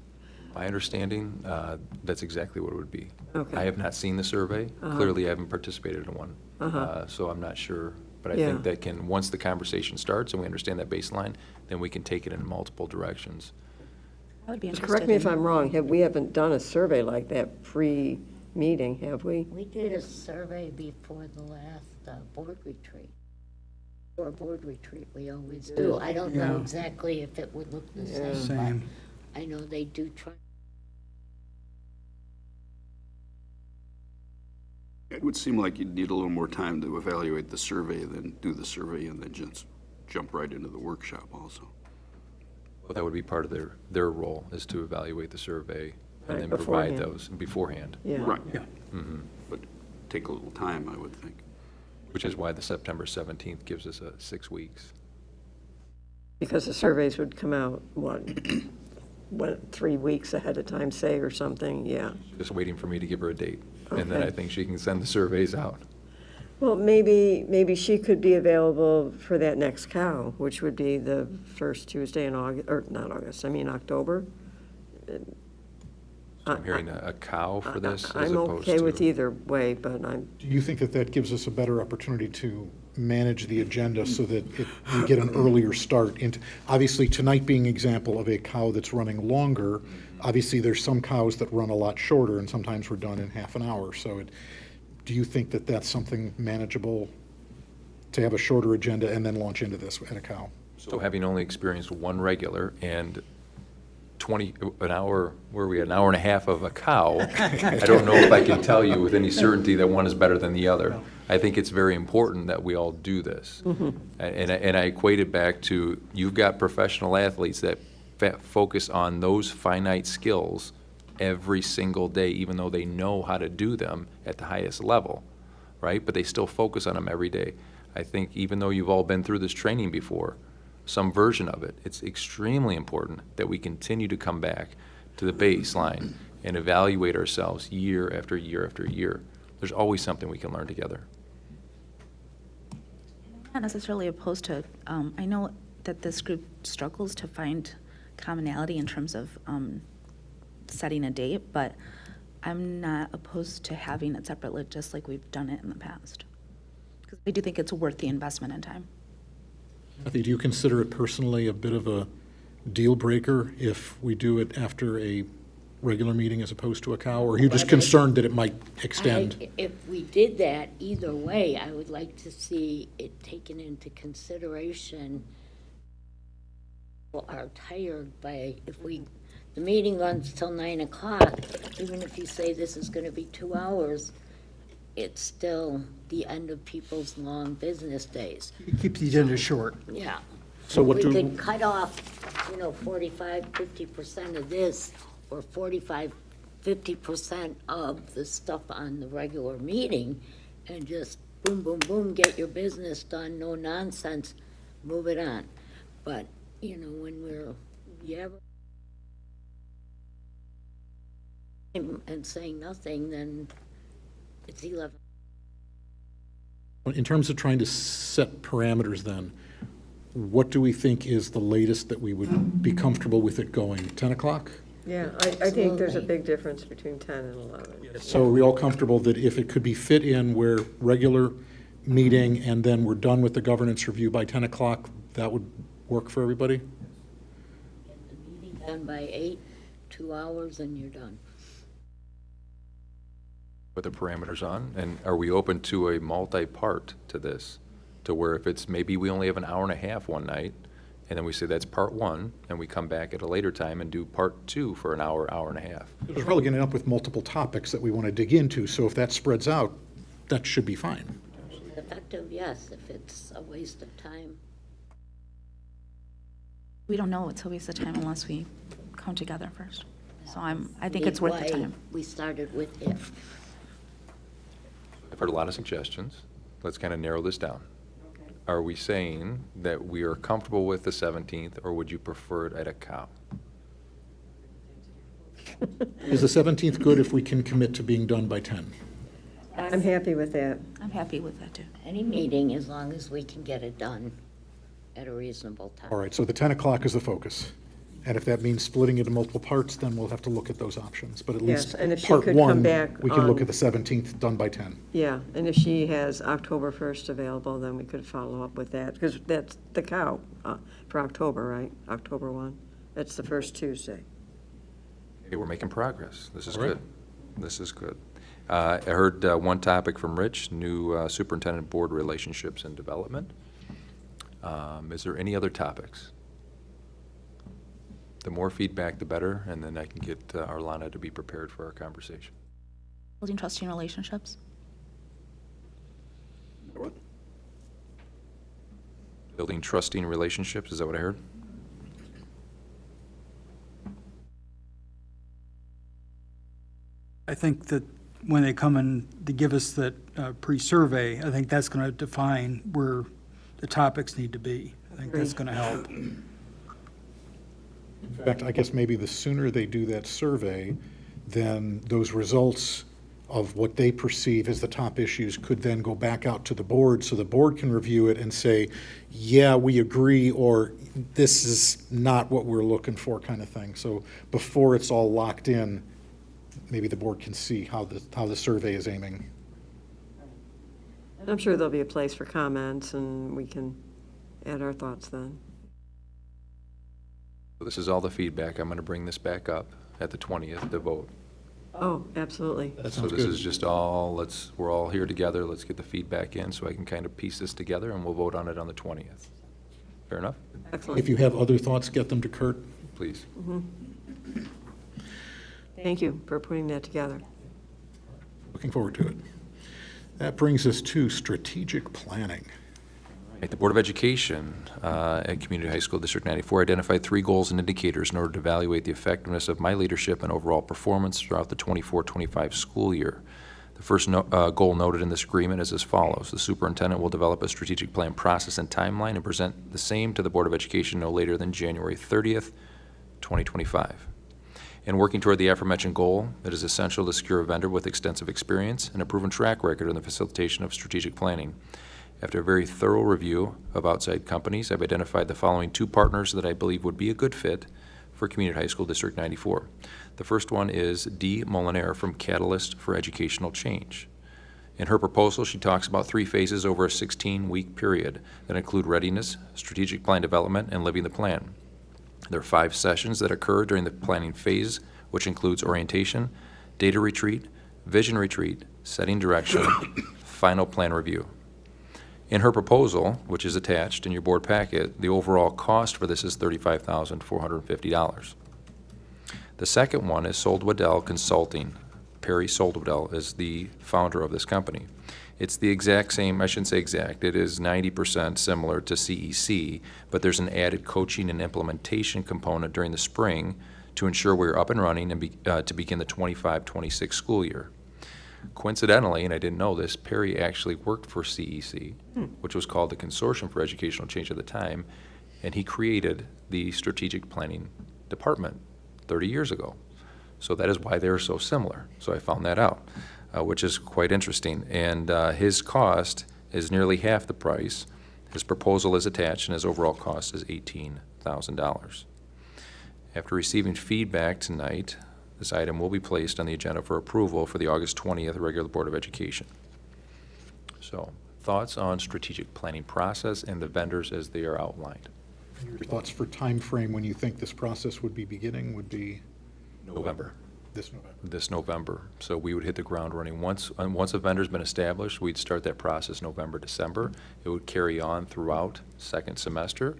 My understanding, that's exactly what it would be. Okay. I have not seen the survey. Clearly, I haven't participated in one. So I'm not sure. But I think Yeah. that once the conversation starts and we understand that baseline, then we can take it in multiple directions. I would be interested Correct me if in- I'm wrong, we haven't done a survey like that pre-meeting, have we? we did a survey before the last board retreat. For a board retreat, we always do. I don't know Yeah. exactly if it would look the same, Same. but I know they do try. It would seem like you'd need a little more time to evaluate the survey than do the survey and then just jump right into the workshop also. Well, that would be part of their role, is to evaluate the survey and Right, then provide beforehand. those beforehand, Yeah. Right, Yeah. but take a little time, I would think. which is why the September 17th gives us 6 weeks. Because the surveys would come out, what, 3 weeks ahead of time, say, or something, yeah. Just waiting for me to give her a date. And then Okay. I think she can send the surveys out. Well, maybe she could be available for that next cow, which would be the first Tuesday in August, or not August, I mean October. So I'm hearing a cow for this as I'm opposed okay with to. either way, but Do you think that that gives us a better opportunity to manage the agenda so that we get an earlier start into, obviously, tonight being an example of a cow that's running longer, obviously, there's some cows that run a lot shorter, and sometimes we're done in half an hour. So do you think that that's something manageable, to have a shorter agenda and then launch into this at a cow? So having only experienced one regular and an hour, where we had an hour and a half of a cow, I don't know if I can tell you with any certainty that one is better than the other. I think it's very important that we all do this. And I equate it back to, you've got professional athletes that focus on those finite skills every single day, even though they know how to do them at the highest level, right? But they still focus on them every day. I think even though you've all been through this training before, some version of it, it's extremely important that we continue to come back to the baseline and evaluate ourselves year after year after year. There's always something we can learn together. I'm not necessarily opposed to, I know that this group struggles to find commonality in terms of setting a date, but I'm not opposed to having it separately, just like we've done it in the past. Because I do think it's worth the investment in time. Kathy, do you consider it personally a bit of a deal breaker if we do it after a regular meeting as opposed to a cow? Or are you just concerned that it might extend? If we did that, either way, I would like to see it taken into consideration. People are tired by, the meeting runs till 9 o'clock, even if you say this is going to be 2 hours, it's still the end of people's long business days. Keep the agenda short. Yeah. So what We do- could cut off, 45, 50% of this, or 45, 50% of the stuff on the regular meeting, and just boom, boom, boom, get your business done, no nonsense, move it on. But, when and saying nothing, then it's 11. In terms of trying to set parameters then, what do we think is the latest that we would be comfortable with it going? 10 o'clock? yeah, I think there's a big difference between 10 and 11. So are we all comfortable that if it could be fit in where regular meeting, and then we're done with the governance review by 10 o'clock, that would work for everybody? Get the meeting done by 8, 2 hours, and you're done. Put the parameters on, and are we open to a multi-part to this? To where if it's, maybe we only have an hour and a half one night, and then we say that's part one, and we come back at a later time and do part two for an hour, hour and a half. We're probably going to end up with multiple topics that we want to dig into, so if that spreads out, that should be fine. Effective, yes. If it's a waste of time. We don't know it's a waste of time unless we come together first. So I think it's worth the Why time. we started with if. I've heard a lot of suggestions. Let's kind of narrow this down. Are we saying that we are comfortable with the 17th, or would you prefer it at a cow? Is the 17th good if we can commit to being done by 10? I'm happy with that. I'm happy with that, too. Any meeting, as long as we can get it done at a reasonable time. All right, so the 10 o'clock is the focus. And if that means splitting it into multiple parts, then we'll have to look at those options. But at Yes, least and if she part could come one, back we can look on- at the 17th, done by 10. Yeah, and if she has October 1st available, then we could follow up with that, because that's the cow for October, right? October 1. That's the first Tuesday. Okay, we're making progress. This is All right. good. This is good. I heard one topic from Rich, new superintendent board relationships and development. Is there any other topics? The more feedback, the better, and then I can get Arlana to be prepared for our conversation. Building trusting relationships. What? Building trusting relationships, is that what I heard? I think that when they come in to give us that pre-survey, I think that's going to define where the topics need to be. I think that's going to help. In fact, I guess maybe the sooner they do that survey, then those results of what they perceive as the top issues could then go back out to the board, so the board can review it and say, yeah, we agree, or this is not what we're looking for, kind of thing. So before it's all locked in, maybe the board can see how the survey is aiming. And I'm sure there'll be a place for comments, and we can add our thoughts then. So this is all the feedback. I'm going to bring this back up at the 20th to vote. Oh, absolutely. That So sounds this good. is just all, we're all here together. Let's get the feedback in so I can kind of piece this together, and we'll vote on it on the 20th. Fair enough? Excellent. If you have other thoughts, get them to Kurt. Please. Thank you for putting that together. Looking forward to it. That brings us to strategic planning. Right, the Board of Education at Community High School District 94 identified 3 goals and indicators in order to evaluate the effectiveness of my leadership and overall performance throughout the 24-25 school year. The first goal noted in this agreement is as follows. The superintendent will develop a strategic plan process and timeline and present the same to the Board of Education no later than January 30th, 2025. In working toward the aforementioned goal, it is essential to secure a vendor with extensive experience and a proven track record in the facilitation of strategic planning. After a very thorough review of outside companies, I've identified the following 2 partners that I believe would be a good fit for Community High School District 94. The first one is Dee Molinaire from Catalyst for Educational Change. In her proposal, she talks about 3 phases over a 16-week period that include readiness, strategic plan development, and living the plan. There are 5 sessions that occur during the planning phase, which includes orientation, data retreat, vision retreat, setting direction, final plan review. In her proposal, which is attached in your board packet, the overall cost for this is $35,450. The second one is Soldwadell Consulting. Perry Soldwadell is the founder of this company. It's the exact same, I shouldn't say exact, it is 90% similar to CEC, but there's an added coaching and implementation component during the spring to ensure we're up and running and to begin the 25-26 school year. Coincidentally, and I didn't know this, Perry actually worked for CEC, which was called the Consortium for Educational Change at the time, and he created the strategic planning department 30 years ago. So that is why they're so similar. So I found that out, which is quite interesting. And his cost is nearly half the price. His proposal is attached, and his overall cost is $18,000. After receiving feedback tonight, this item will be placed on the agenda for approval for the August 20th regular Board of Education. So thoughts on strategic planning process and the vendors as they are outlined. Your thoughts for time frame when you think this process would be beginning would be November. this November? This November. So we would hit the ground running. Once a vendor's been established, we'd start that process November, December. It would carry on throughout second semester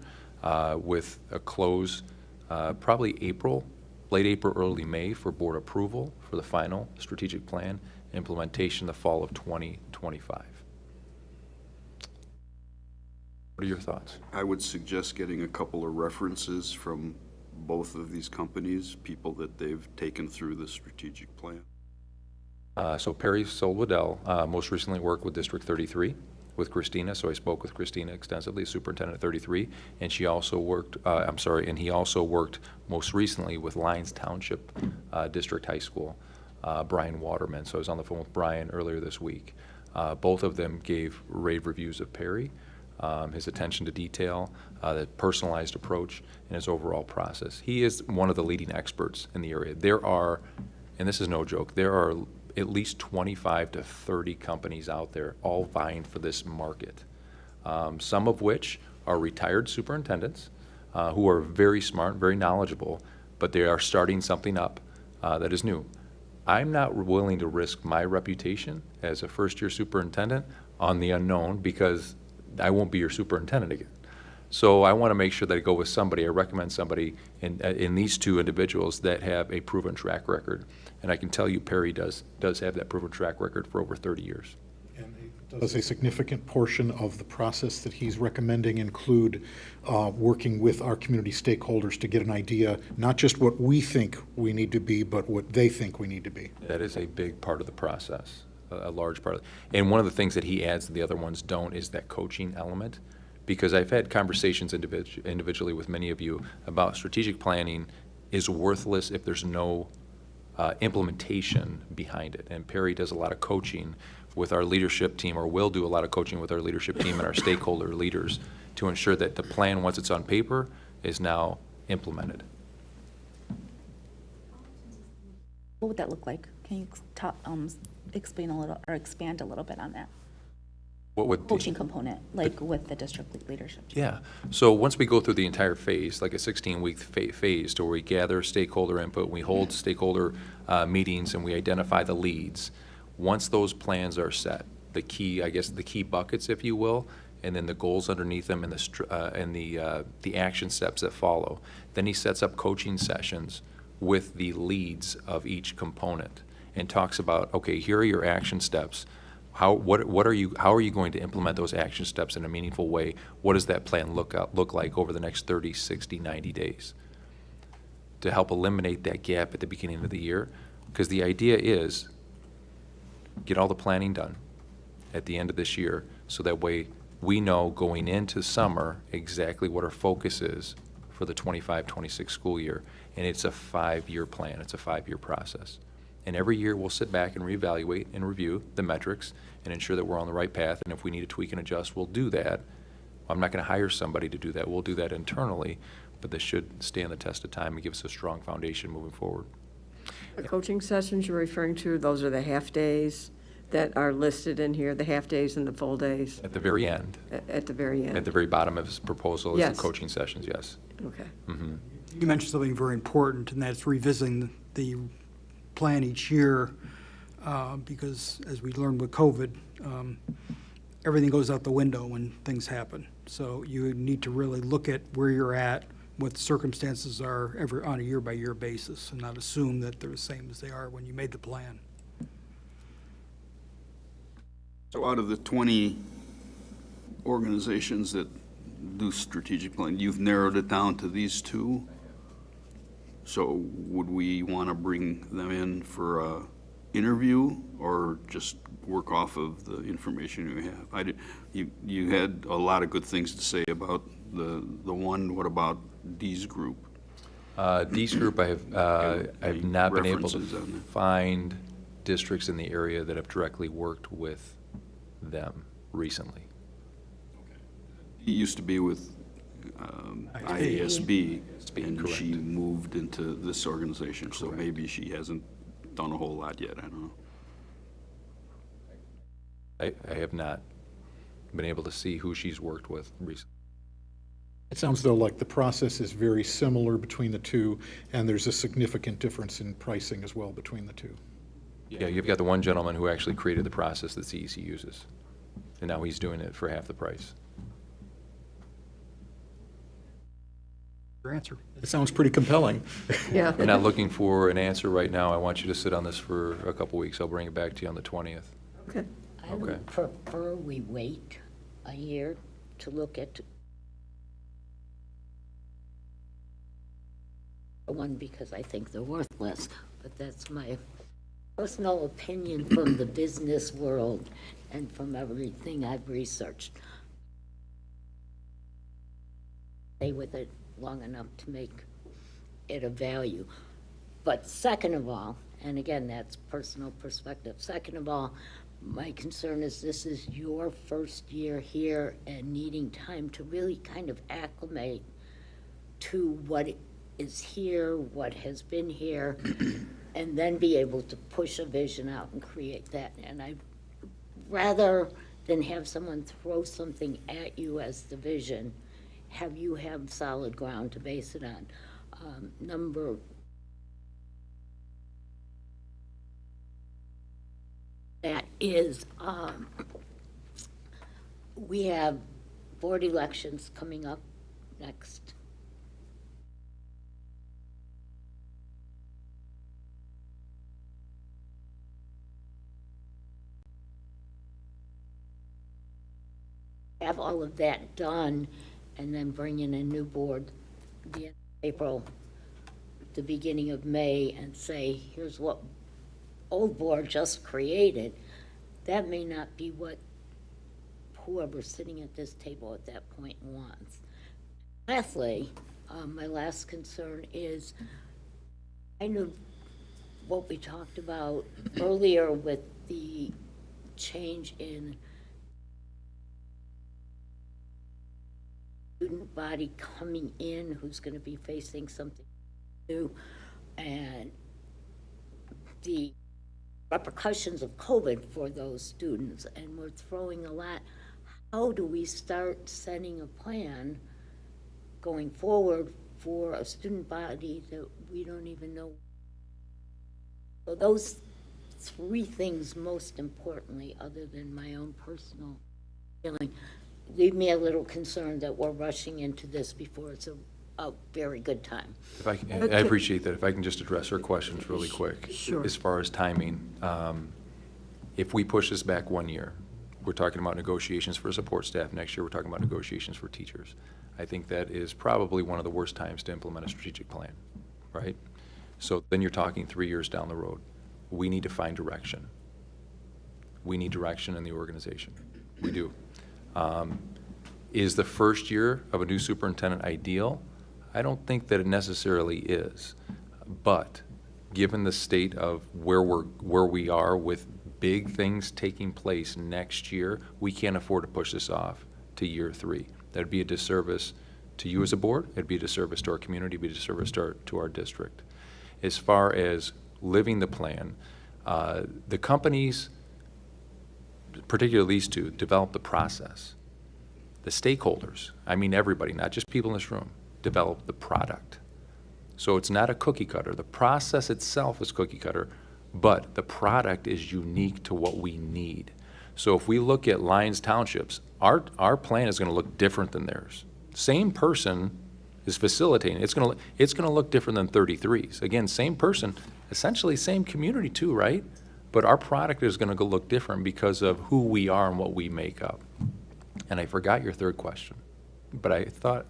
with a close probably April, late April, early May for board approval for the final strategic plan, implementation the fall of 2025. What are your thoughts? I would suggest getting a couple of references from both of these companies, people that they've taken through the strategic plan. So Perry Sol-Waddell most recently worked with District 33 with Christina, so I spoke with Christina extensively, Superintendent 33, and she also worked, and he also worked most recently with Lyons Township District High School, Brian Waterman. So I was on the phone with Brian earlier this week. Both of them gave rave reviews of Perry, his attention to detail, the personalized approach, and his overall process. He is one of the leading experts in the area. There are, and this is no joke, there are at least 25 to 30 companies out there all vying for this market, some of which are retired superintendents who are very smart, very knowledgeable, but they are starting something up that is new. I'm not willing to risk my reputation as a first-year superintendent on the unknown because I won't be your superintendent again. So I want to make sure that I go with somebody, I recommend somebody in these two individuals that have a proven track record. And I can tell you Perry does have that proven track record for over 30 years. And does a significant portion of the process that he's recommending include working with our community stakeholders to get an idea, not just what we think we need to be, but what they think we need to be? That is a big part of the process, a large part of it. And one of the things that he adds that the other ones don't is that coaching element. Because I've had conversations individually with many of you about strategic planning is worthless if there's no implementation behind it. And Perry does a lot of coaching with our leadership team, or will do a lot of coaching with our leadership team and our stakeholder leaders to ensure that the plan, once it's on paper, is now implemented. What would that look like? Can you explain a little, or expand a little bit on that? What would Coaching component, like with the district leadership team? Yeah. So once we go through the entire phase, like a 16-week phase, to where we gather stakeholder input, we hold stakeholder meetings, and we identify the leads. Once those plans are set, the key, I guess, the key buckets, if you will, and then the goals underneath them, and the action steps that follow. Then he sets up coaching sessions with the leads of each component and talks about, okay, here are your action steps. How are you going to implement those action steps in a meaningful way? What does that plan look like over the next 30, 60, 90 days to help eliminate that gap at the beginning of the year? Because the idea is get all the planning done at the end of this year, so that way we know going into summer exactly what our focus is for the 25-26 school year. And it's a 5-year plan. It's a 5-year process. And every year we'll sit back and reevaluate and review the metrics and ensure that we're on the right path. And if we need to tweak and adjust, we'll do that. I'm not going to hire somebody to do that. We'll do that internally, but this should stand the test of time and give us a strong foundation moving forward. The coaching sessions you're referring to, those are the half-days that are listed in here, the half-days and the full days? At the very end. At the very end? At the very bottom of his proposal is Yes. the coaching sessions, yes. Okay. Mm-hmm. You mentioned something very important, and that's revisiting the plan each year, because as we learned with COVID, everything goes out the window when things happen. So you need to really look at where you're at, what the circumstances are on a year-by-year basis, and not assume that they're the same as they are when you made the plan. So out of the 20 organizations that do strategic planning, you've narrowed it down to these two? So would we want to bring them in for a interview, or just work off of the information you have? You had a lot of good things to say about the one. What about Dee's group? Dee's group, I've not been able to references on that? find districts in the area that have directly worked with them recently. He used to be with IASB, and correct. she moved into this organization, so maybe she hasn't done a whole lot yet, I don't know. I have not been able to see who she's worked with recently. It sounds though like the process is very similar between the two, and there's a significant difference in pricing as well between the two. Yeah, you've got the one gentleman who actually created the process that CEC uses, and now he's doing it for half the price. Your answer. It sounds pretty compelling. Yeah. We're not looking for an answer right now. I want you to sit on this for a couple weeks. I'll bring it back to you on the 20th. Okay. I would prefer we wait a year to look at one, because I think they're worthless, but that's my personal opinion from the business world and from everything I've researched. Stay with it long enough to make it a value. But second of all, and again, that's personal perspective, second of all, my concern is this is your first year here and needing time to really kind of acclimate to what is here, what has been here, and then be able to push a vision out and create that. And I, rather than have someone throw something at you as the vision, have you have solid ground to base it on. That is, we have board elections coming up next. Have all of that done and then bring in a new board the end of April, the beginning of May, and say, here's what old board just created. That may not be what whoever's sitting at this table at that point wants. Lastly, my last concern is kind of what we talked about earlier with the change in student body coming in, who's going to be facing something new, and the repercussions of COVID for those students, and we're throwing a lot. How do we start setting a plan going forward for a student body that we don't even know? So those three things, most importantly, other than my own personal feeling, leave me a little concerned that we're rushing into this before it's a very good time. If I appreciate that. If I can just address her questions really quick. Sure. As far as timing, if we push this back 1 year, we're talking about negotiations for support staff. Next year, we're talking about negotiations for teachers. I think that is probably one of the worst times to implement a strategic plan, right? So then you're talking 3 years down the road. We need to find direction. We need direction in the organization. We do. Is the first year of a new superintendent ideal? I don't think that it necessarily is. But given the state of where we are with big things taking place next year, we can't afford to push this off to year 3. That'd be a disservice to you as a board. It'd be a disservice to our community. It'd be a disservice to our district. As far as living the plan, the companies, particularly these two, develop the process. The stakeholders, I mean everybody, not just people in this room, develop the product. So it's not a cookie cutter. The process itself is cookie cutter, but the product is unique to what we need. So if we look at Lyons Townships, our plan is going to look different than theirs. Same person is facilitating. It's going to look different than 33's. Again, same person, essentially same community too, right? But our product is going to look different because of who we are and what we make up. And I forgot your third question, but I thought.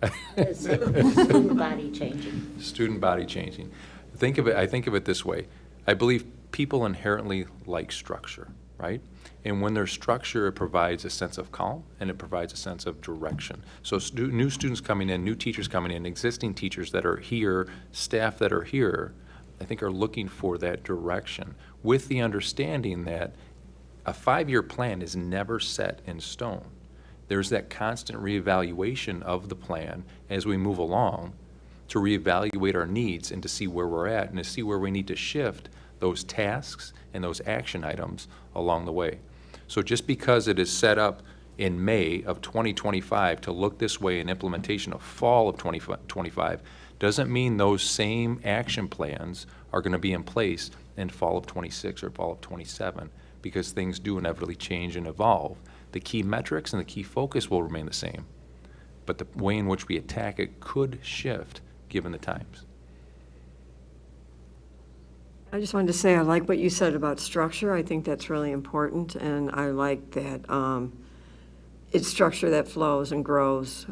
Student body changing. Student body changing. I think of it this way. I believe people inherently like structure, right? And when there's structure, it provides a sense of calm and it provides a sense of direction. So new students coming in, new teachers coming in, existing teachers that are here, staff that are here, I think are looking for that direction with the understanding that a 5-year plan is never set in stone. There's that constant reevaluation of the plan as we move along to reevaluate our needs and to see where we're at and to see where we need to shift those tasks and those action items along the way. So just because it is set up in May of 2025 to look this way in implementation of fall of 2025 doesn't mean those same action plans are going to be in place in fall of 26 or fall of 27, because things do inevitably change and evolve. The key metrics and the key focus will remain the same, but the way in which we attack it could shift given the times. I just wanted to say, I like what you said about structure. I think that's really important, and I like that it's structure that flows and grows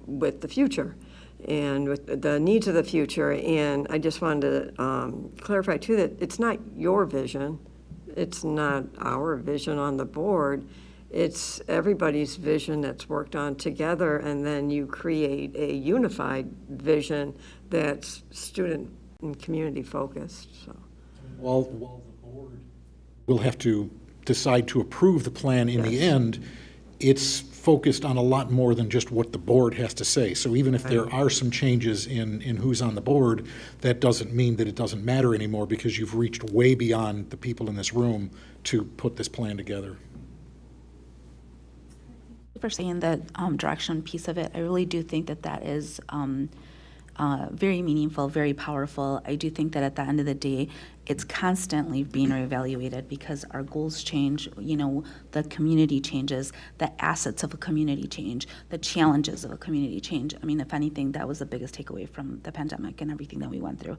with the future and with the needs of the future. And I just wanted to clarify, too, that it's not your vision. It's not our vision on the board. It's everybody's vision that's worked on together, and then you create a unified vision that's student and community focused, so. While the board will have to decide to approve the plan in the end, it's focused on a lot more than just what the board has to say. So even if there are some changes in who's on the board, that doesn't mean that it doesn't matter anymore, because you've reached way beyond the people in this room to put this plan together. For saying the direction piece of it, I really do think that that is very meaningful, very powerful. I do think that at the end of the day, it's constantly being reevaluated because our goals change, you know, the community changes, the assets of a community change, the challenges of a community change. I mean, if anything, that was the biggest takeaway from the pandemic and everything that we went through.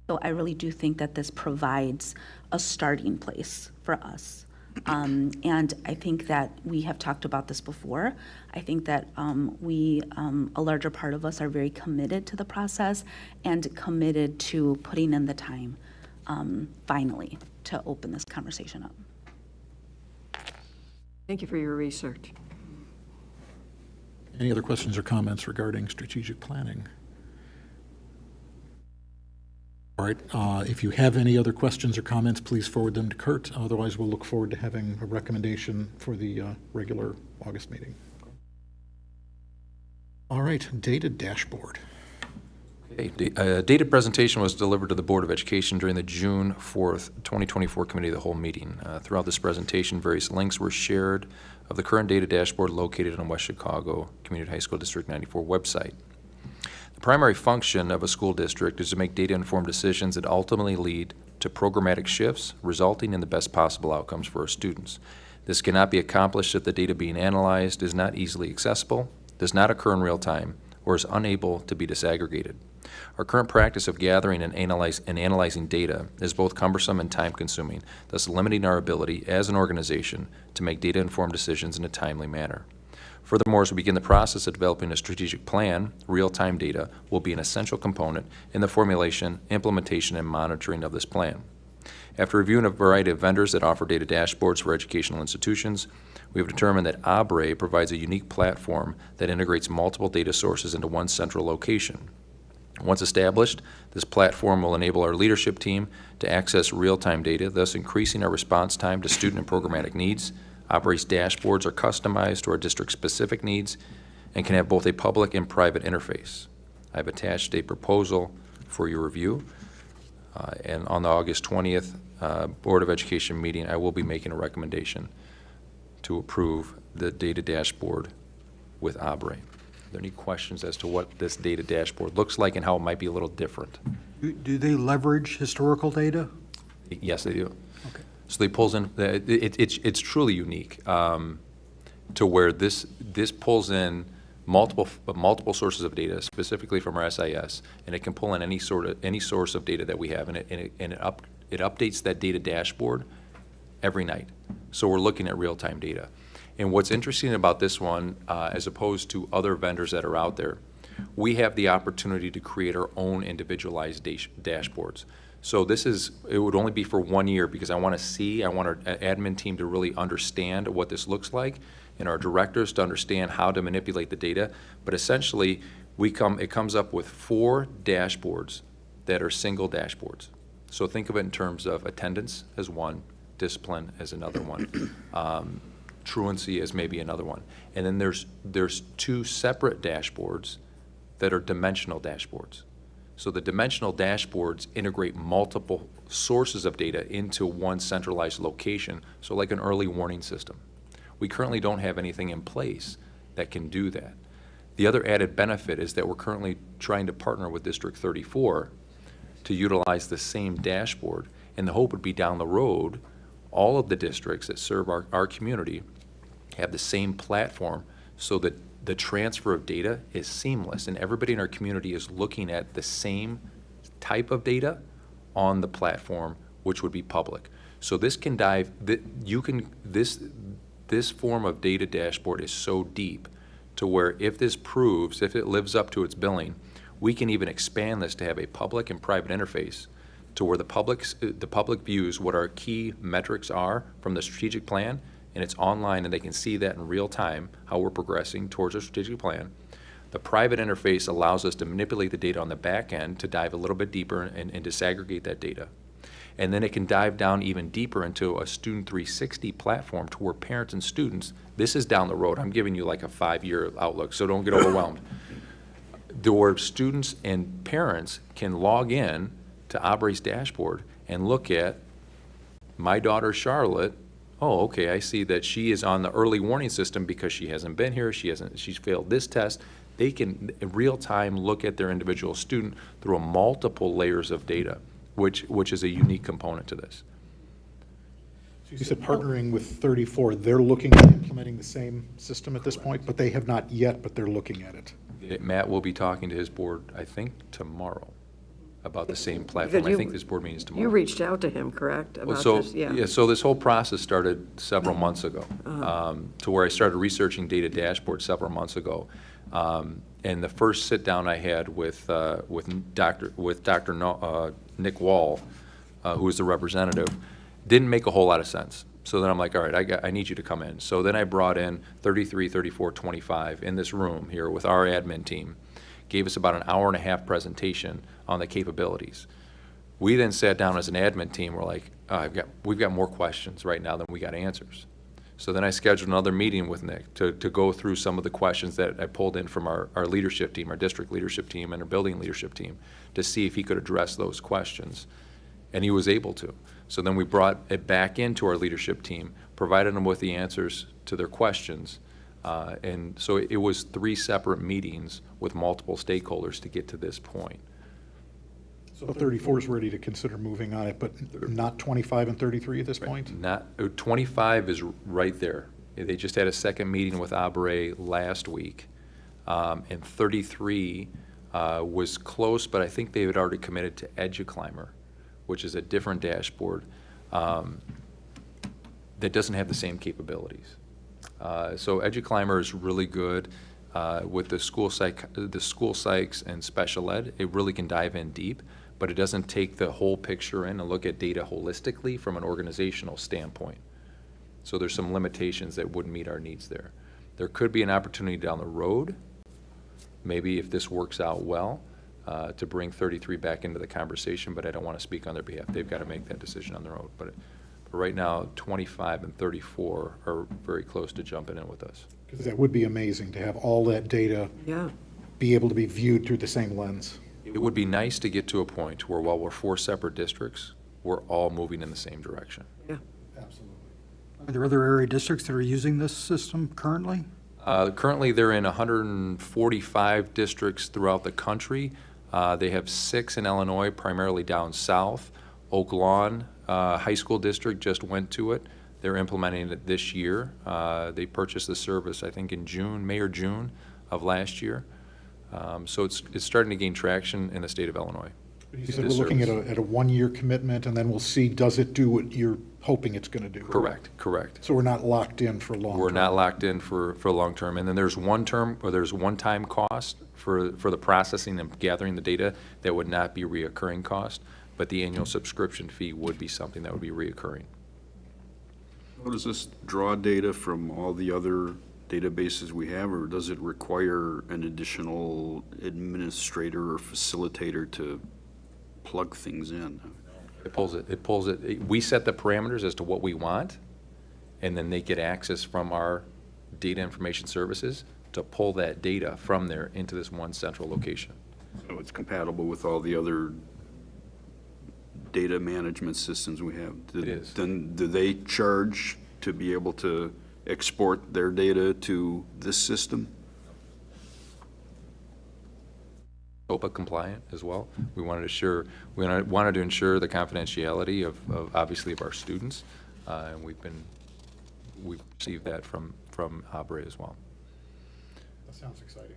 So I really do think that this provides a starting place for us. And I think that we have talked about this before. I think that a larger part of us are very committed to the process and committed to putting in the time, finally, to open this conversation up. Thank you for your research. Any other questions or comments regarding strategic planning? All right, if you have any other questions or comments, please forward them to Kurt. Otherwise, we'll look forward to having a recommendation for the regular August meeting. All right, data dashboard. A data presentation was delivered to the Board of Education during the June 4th, 2024 Committee of the Whole meeting. Throughout this presentation, various links were shared of the current data dashboard located on West Chicago Community High School District 94 website. The primary function of a school district is to make data-informed decisions that ultimately lead to programmatic shifts, resulting in the best possible outcomes for our students. This cannot be accomplished if the data being analyzed is not easily accessible, does not occur in real time, or is unable to be disaggregated. Our current practice of gathering and analyzing data is both cumbersome and time-consuming, thus limiting our ability as an organization to make data-informed decisions in a timely manner. Furthermore, as we begin the process of developing a strategic plan, real-time data will be an essential component in the formulation, implementation, and monitoring of this plan. After reviewing a variety of vendors that offer data dashboards for educational institutions, we have determined that Ahora provides a unique platform that integrates multiple data sources into one central location. Once established, this platform will enable our leadership team to access real-time data, thus increasing our response time to student and programmatic needs. Ahора's dashboards are customized to our district-specific needs and can have both a public and private interface. I've attached a proposal for your review, and on the August 20th Board of Education meeting, I will be making a recommendation to approve the data dashboard with Ahora. Are there any questions as to what this data dashboard looks like and how it might be a little different? Do they leverage historical data? Yes, they do. Okay. So they pulls in, it's truly unique to where this pulls in multiple sources of data, specifically from our SIS, and it can pull in any source of data that we have, and it updates that data dashboard every night. So we're looking at real-time data. And what's interesting about this one, as opposed to other vendors that are out there, we have the opportunity to create our own individualized dashboards. So it would only be for 1 year, because I want our admin team to really understand what this looks like, and our directors to understand how to manipulate the data. But essentially, it comes up with 4 dashboards that are single dashboards. So think of it in terms of attendance as one, discipline as another one, truancy as maybe another one. And then there's 2 separate dashboards that are dimensional dashboards. So the dimensional dashboards integrate multiple sources of data into one centralized location, so like an early warning system. We currently don't have anything in place that can do that. The other added benefit is that we're currently trying to partner with District 34 to utilize the same dashboard, and the hope would be down the road, all of the districts that serve our community have the same platform so that the transfer of data is seamless, and everybody in our community is looking at the same type of data on the platform, which would be public. So this can dive, this form of data dashboard is so deep to where if this proves, if it lives up to its billing, we can even expand this to have a public and private interface to where the public views what our key metrics are from the strategic plan, and it's online and they can see that in real time, how we're progressing towards our strategic plan. The private interface allows us to manipulate the data on the back end to dive a little bit deeper and disaggregate that data. And then it can dive down even deeper into a Student 360 platform to where parents and students, this is down the road, I'm giving you like a 5-year outlook, so don't get overwhelmed. Where students and parents can log in to Aubrey's dashboard and look at my daughter Charlotte. Oh, okay, I see that she is on the early warning system because she hasn't been here, she's failed this test. They can in real time look at their individual student through multiple layers of data, which is a unique component to this. So you said partnering with 34, they're looking at implementing the same system at this point, but they have not yet, but they're looking at it. Matt will be talking to his board, I think, tomorrow about the same platform. I think this board meeting is tomorrow. You reached out to him, correct? Well, About so, this? Yeah. yeah, so this whole process started several months ago, to where I started researching data dashboards several months ago. And the first sit-down I had with Dr. Nick Wall, who was the representative, didn't make a whole lot of sense. So then I'm like, all right, I need you to come in. So then I brought in 33, 34, 25 in this room here with our admin team, gave us about an hour-and-a-half presentation on the capabilities. We then sat down as an admin team, we're like, we've got more questions right now than we got answers. So then I scheduled another meeting with Nick to go through some of the questions that I pulled in from our leadership team, our district leadership team and our building leadership team, to see if he could address those questions. And he was able to. So then we brought it back into our leadership team, provided them with the answers to their questions. And so it was 3 separate meetings with multiple stakeholders to get to this point. So 34 is ready to consider moving on it, but not 25 and 33 at this point? Not 25 is right there. They just had a second meeting with Aubrey last week. And 33 was close, but I think they had already committed to EduClimber, which is a different dashboard that doesn't have the same capabilities. So EduClimber is really good with the school psychs and special ed. It really can dive in deep, but it doesn't take the whole picture in and look at data holistically from an organizational standpoint. So there's some limitations that wouldn't meet our needs there. There could be an opportunity down the road, maybe if this works out well, to bring 33 back into the conversation, but I don't want to speak on their behalf. They've got to make that decision on their own. But right now, 25 and 34 are very close to jumping in with us. Because that would be amazing to have all that data be able to be viewed through the same lens. It would be nice to get to a point where while we're 4 separate districts, we're all moving in the same direction. Yeah. Absolutely. Are there other area districts that are using this system currently? Currently, they're in 145 districts throughout the country. They have 6 in Illinois, primarily down south. Oak Lawn High School District just went to it. They're implementing it this year. They purchased the service, I think, in May or June of last year. So it's starting to gain traction in the state of Illinois. You said we're looking at a 1-year commitment, and then we'll see, does it do what you're hoping it's going to do? Correct. So we're not locked in for long term? We're not locked in for long term. And then there's one-time cost for the processing and gathering the data that would not be reoccurring cost, but the annual subscription fee would be something that would be reoccurring. What does this draw data from all the other databases we have, or does it require an additional administrator or facilitator to plug things in? It pulls it. We set the parameters as to what we want, and then they get access from our data information services to pull that data from there into this one central location. So it's compatible with all the other data management systems we have? It is. Then do they charge to be able to export their data to this system? OPA compliant as well. We wanted to ensure the confidentiality of obviously of our students, and we've received that from Aubrey as well. That sounds exciting.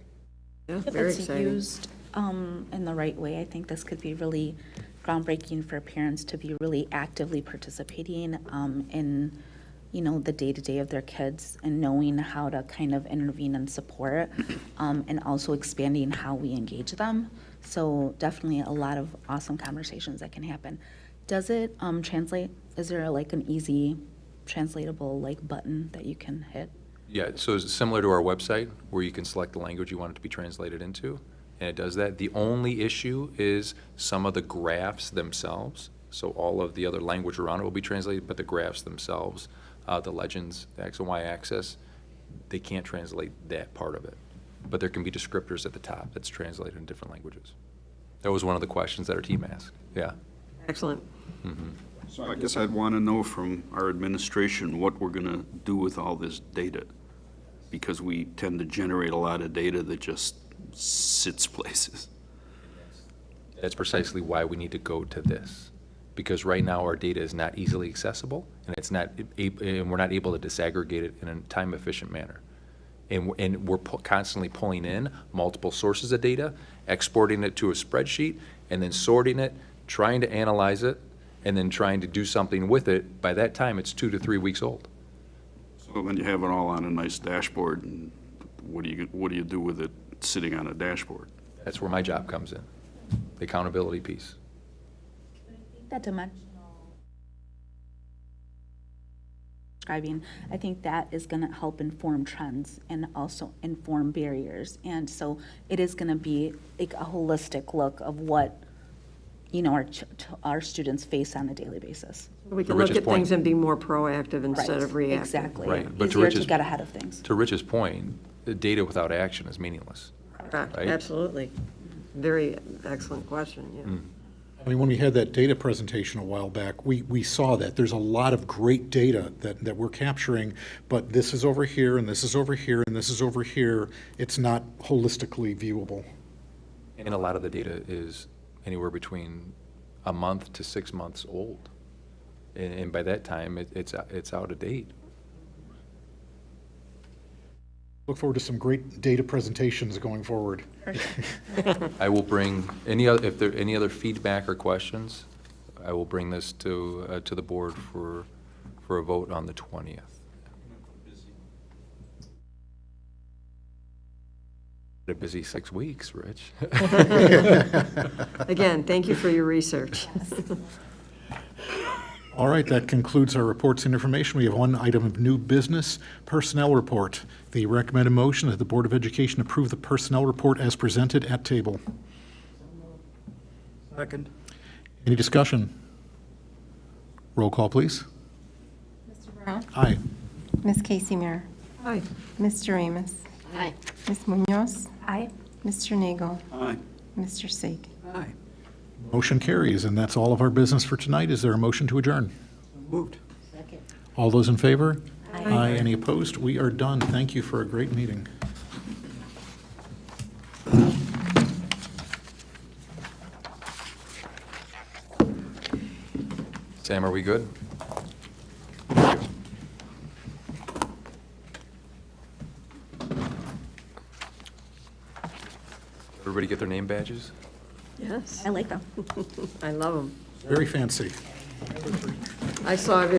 Yeah, If very it's exciting. used in the right way, I think this could be really groundbreaking for parents to be really actively participating in, the day-to-day of their kids and knowing how to kind of intervene and support, and also expanding how we engage them. So definitely a lot of awesome conversations that can happen. Does it translate? Is there like an easy translatable button that you can hit? Yeah, so it's similar to our website where you can select the language you want it to be translated into, and it does that. The only issue is some of the graphs themselves. So all of the other language around it will be translated, but the graphs themselves, the legends, the X and Y axis, they can't translate that part of it. But there can be descriptors at the top that's translated in different languages. That was one of the questions that our team asked. Yeah. Excellent. So I guess I'd want to know from our administration what we're going to do with all this data, because we tend to generate a lot of data that just sits places. That's precisely why we need to go to this, because right now our data is not easily accessible, and and we're not able to disaggregate it in a time-efficient manner. And we're constantly pulling in multiple sources of data, exporting it to a spreadsheet, and then sorting it, trying to analyze it, and then trying to do something with it. By that time, it's 2 to 3 weeks old. So then you have it all on a nice dashboard, and what do you do with it sitting on a dashboard? That's where my job comes in, the accountability piece. That dimensional describing, I think that is going to help inform trends and also inform barriers. And so it is going to be like a holistic look of what, our students face on a daily basis. We can To look Rich's at things point. and be more proactive instead of reactive. Exactly. Right, but to Easier to Rich's- get ahead of things. To Rich's point, the data without action is meaningless. Correct, Right? absolutely. Very excellent question, yeah. I mean, when we had that data presentation a while back, we saw that. There's a lot of great data that we're capturing, but this is over here, and this is over here, and this is over here. It's not holistically viewable. And a lot of the data is anywhere between a month to 6 months old. And by that time, it's out of date. Look forward to some great data presentations going forward. I will bring if there are any other feedback or questions, I will bring this to the board for a vote on the 20th. A busy 6 weeks, Rich. Again, thank you for your research. All right, that concludes our reports and information. We have one item of new business, personnel report. The recommended motion that the Board of Education approve the personnel report as presented at table. Second. Any discussion? Roll call, please. Mr. Brown? Aye. Ms. Casey Mayer? Hi. Mr. Amos? Aye. Ms. Munoz? Aye. Mr. Nagel? Aye. Mr. Saig? Aye. Motion carries, and that's all of our business for tonight. Is there a motion to adjourn? Moved. Second. All those in favor? Aye. Any opposed? We are done. Thank you for a great meeting. Sam, are we good? Everybody get their name badges? Yes, I like them. I love them. Very fancy. I saw